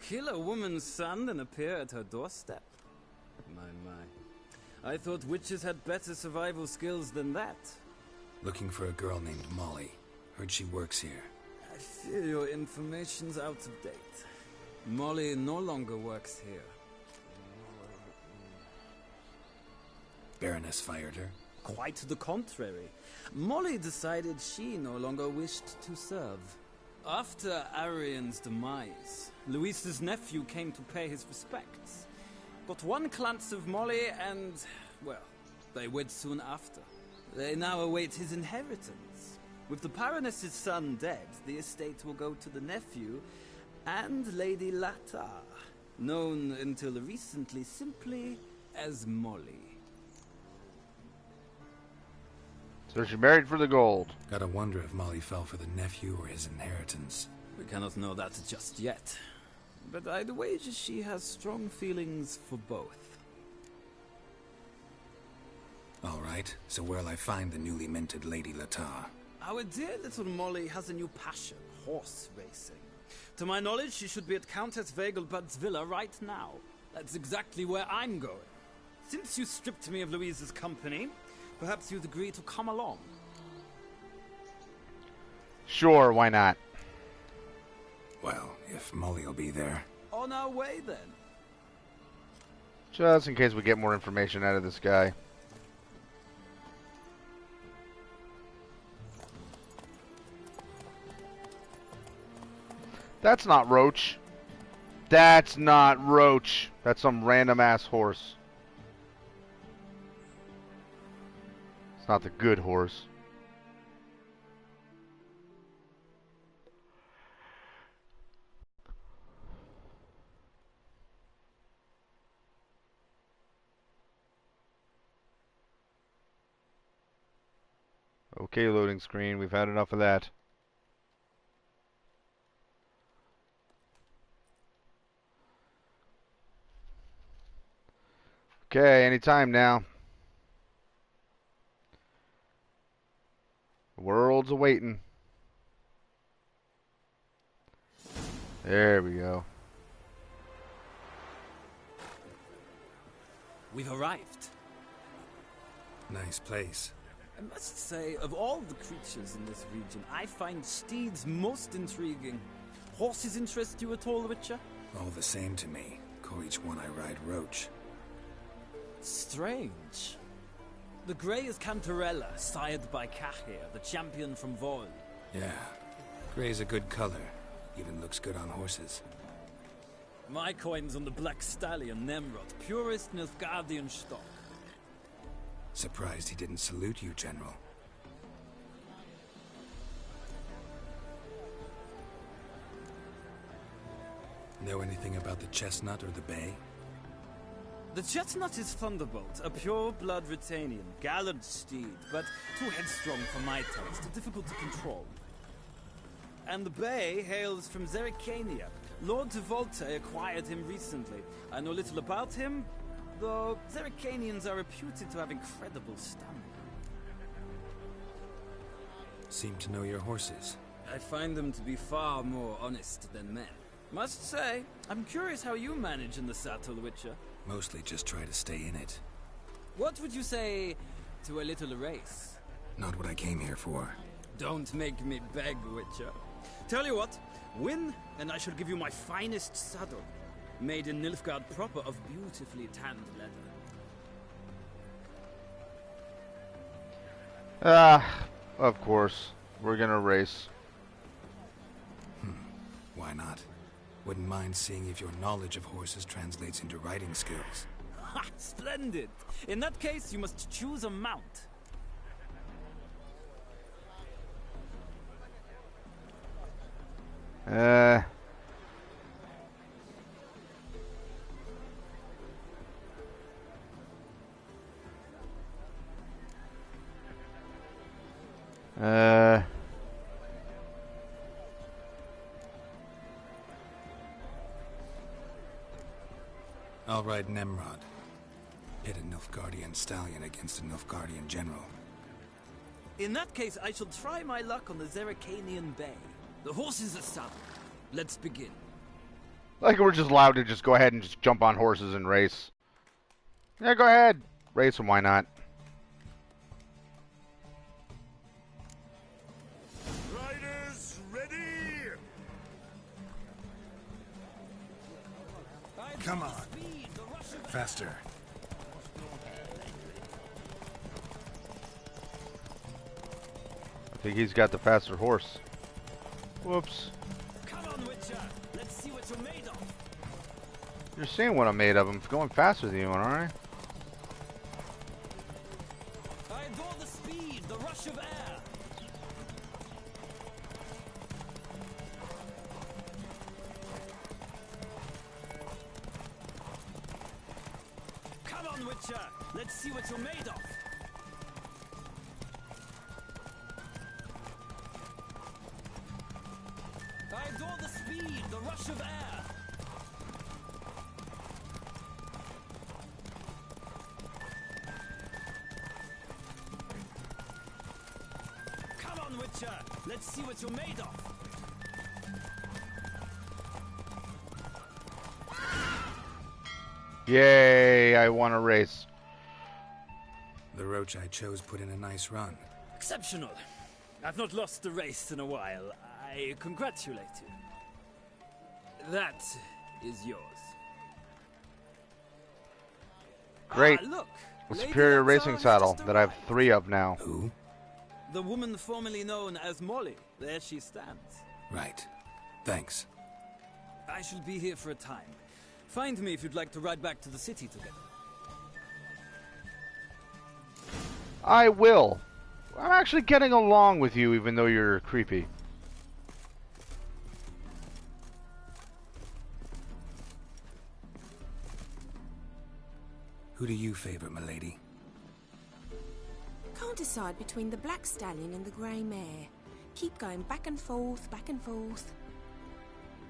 Kill a woman's son and appear at her doorstep? My. I thought witches had better survival skills than that. Looking for a girl named Molly. Heard she works here. I fear your information's out of date. Molly no longer works here. Baroness fired her? Quite the contrary. Molly decided she no longer wished to serve. After Arian's demise, Luis's nephew came to pay his respects. Got one glance of Molly and, well, they wed soon after. They now await his inheritance. With the Baroness's son dead, the estate will go to the nephew and Lady Latar, known until recently simply as Molly. So she married for the gold. Gotta wonder if Molly fell for the nephew or his inheritance. We cannot know that just yet. But I'd wager she has strong feelings for both. All right, so where'll I find the newly minted Lady Latar? Our dear little Molly has a new passion, horse racing. To my knowledge, she should be at Countess Vegelbud's villa right now. That's exactly where I'm going. Since you stripped me of Louise's company, perhaps you'd agree to come along. Sure, why not? Well, if Molly will be there. On our way, then. Just in case we get more information out of this guy. That's not Roach. That's not Roach. That's some random ass horse. It's not the good horse. Okay, loading screen. We've had enough of that. Okay, anytime now. The world's awaiting. There we go. We've arrived. Nice place. I must say, of all the creatures in this region, I find steeds most intriguing. Horses interest you at all, Witcher? All the same to me. Call each one I ride Roach. Strange. The grey is Cantarella, sired by Cahir, the champion from Vol. Yeah. Gray's a good color. Even looks good on horses. My coin's on the black stallion, Nemrod, purest Nilfgaardian stock. Surprised he didn't salute you, General. Know anything about the chestnut or the bay? The chestnut is Thunderbolt, a pure-blood Retanian, gallant steed, but too headstrong for my taste, difficult to control. And the bay hails from Zerrikania. Lord de Volte acquired him recently. I know little about him, though Zerrikanians are reputed to have incredible stamina. Seem to know your horses. I find them to be far more honest than men. Must say, I'm curious how you manage in the saddle, Witcher. Mostly just try to stay in it. What would you say to a little race? Not what I came here for. Don't make me beg, Witcher. Tell you what, win, and I shall give you my finest saddle. Made in Nilfgaard proper of beautifully tanned leather. Of course. We're gonna race. Why not? Wouldn't mind seeing if your knowledge of horses translates into riding skills. Ha! Splendid! In that case, you must choose a mount. I'll ride Nemrod. Pit a Nilfgaardian stallion against a Nilfgaardian general. In that case, I shall try my luck on the Zeracanian Bay. The horses are saddled. Let's begin. Like we're just allowed to just go ahead and just jump on horses and race. Yeah, go ahead. Race them, why not? Riders, ready! Come on. Faster. I think he's got the faster horse. Whoops. Come on, Witcher. Let's see what you're made of. You're seeing what I'm made of. I'm going faster than you, aren't I? I adore the speed, the rush of air. Come on, Witcher. Let's see what you're made of. I adore the speed, the rush of air. Come on, Witcher. Let's see what you're made of. Yay, I won a race. The roach I chose put in a nice run. Exceptional. I've not lost a race in a while. I congratulate you. That is yours. Great. Ah, look. A Lady superior Latar racing has saddle just that I have arrived. 3 of now. Who? The woman formerly known as Molly. There she stands. Right. Thanks. I shall be here for a time. Find me if you'd like to ride back to the city together. I will. I'm actually getting along with you even though you're creepy. Who do you favor, milady? Can't decide between the black stallion and the grey mare. Keep going back and forth, back and forth.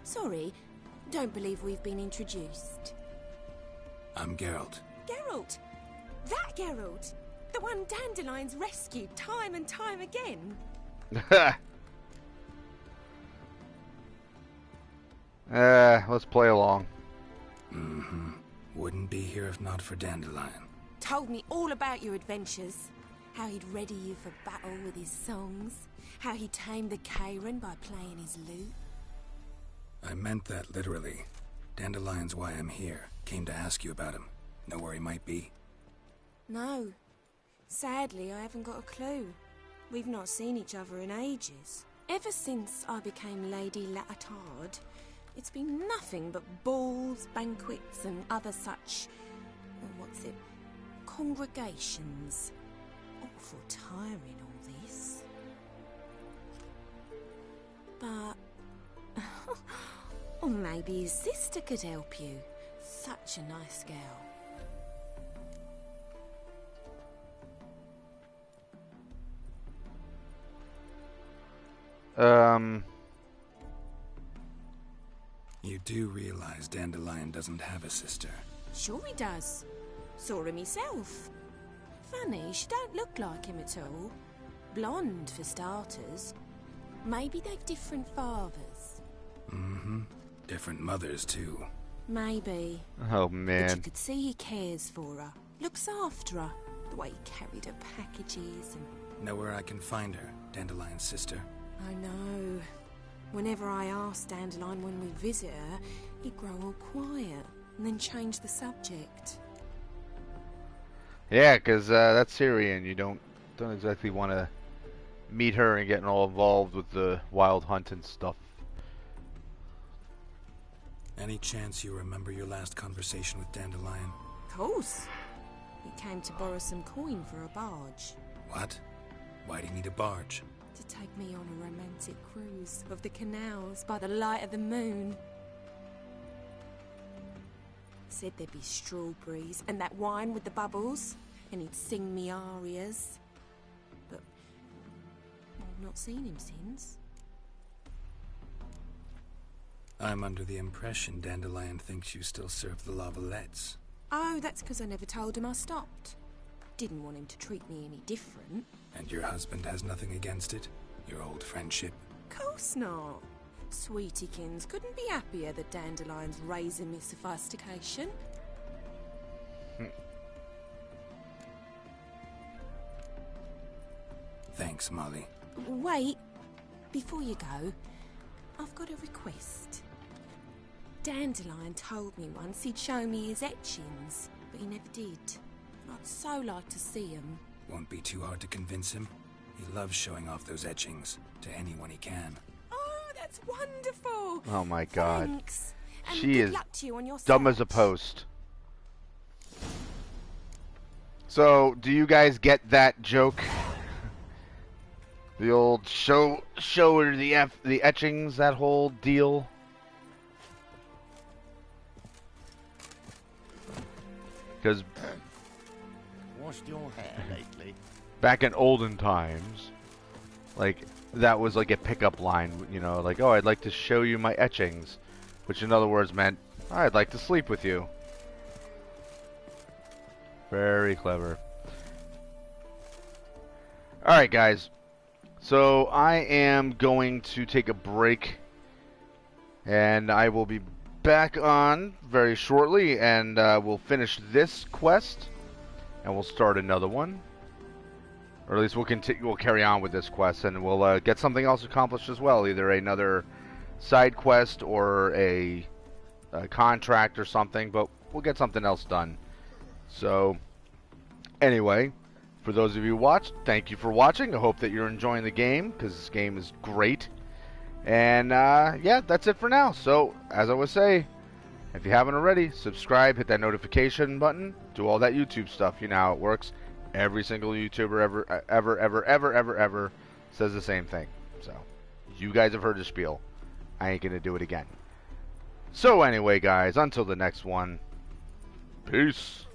Sorry, don't believe we've been introduced. I'm Geralt. Geralt! That Geralt! The one Dandelion's rescued time and time again. Let's play along. Mm-hmm. Wouldn't be here if not for Dandelion. Told me all about your adventures. How he'd ready you for battle with his songs. How he tamed the Kairan by playing his lute. I meant that literally. Dandelion's why I'm here. Came to ask you about him. Know where he might be? No. Sadly, I haven't got a clue. We've not seen each other in ages. Ever since I became Lady Latard, it's been nothing but balls, banquets, and other such... congregations. Awful tiring, all this. But... or maybe his sister could help you. Such a nice girl. You do realize Dandelion doesn't have a sister. Sure he does. Saw him himself. Funny, she don't look like him at all. Blonde, for starters. Maybe they've different fathers. Mm-hmm. Different mothers, too. Maybe. Oh, But man. you could see he cares for her. Looks after her. The way he carried her packages and... Know where I can find her, Dandelion's sister? I know. Whenever I asked Dandelion when we visit her, he'd grow all quiet and then change the subject. Yeah, because that's Syrian. You don't exactly want to meet her and getting all involved with the wild hunt and stuff. Any chance you remember your last conversation with Dandelion? Of course. He came to borrow some coin for a barge. What? Why do you need a barge? To take me on a romantic cruise of the canals by the light of the moon. Said there'd be strawberries and that wine with the bubbles, and he'd sing me arias. But I've not seen him since. I'm under the impression Dandelion thinks you still serve the Lavalettes. Oh, that's because I never told him I stopped. Didn't want him to treat me any different. And your husband has nothing against it? Your old friendship? Course not. Sweetiekins couldn't be happier that Dandelion's raising me sophistication. Thanks, Molly. Wait, before you go, I've got a request. Dandelion told me once he'd show me his etchings, but he never did. And I'd so like to see them. Won't be too hard to convince him. He loves showing off those etchings to anyone he can. Oh, that's wonderful! Oh my god. Thanks. And She good is luck to you on your dumb as a search. post. So, do you guys get that joke? The old show her the etchings, that whole deal. Because Washed your hair lately? back in olden times, like, that was like a pickup line, you know, like, oh, I'd like to show you my etchings, which in other words meant, I'd like to sleep with you. Very clever. Alright, guys. So, I am going to take a break, and I will be back on very shortly, and we'll finish this quest, and we'll start another one. Or at least we'll continue. We'll carry on with this quest, and we'll get something else accomplished as well. Either another side quest or a contract or something. But we'll get something else done. So, anyway, for those of you who watched, thank you for watching. I hope that you're enjoying the game, because this game is great. And yeah, that's it for now. So, as I would say, if you haven't already, subscribe, hit that notification button, do all that YouTube stuff. You know how it works. Every single YouTuber ever says the same thing. So, you guys have heard the spiel. I ain't gonna do it again. So anyway, guys, until the next one, peace.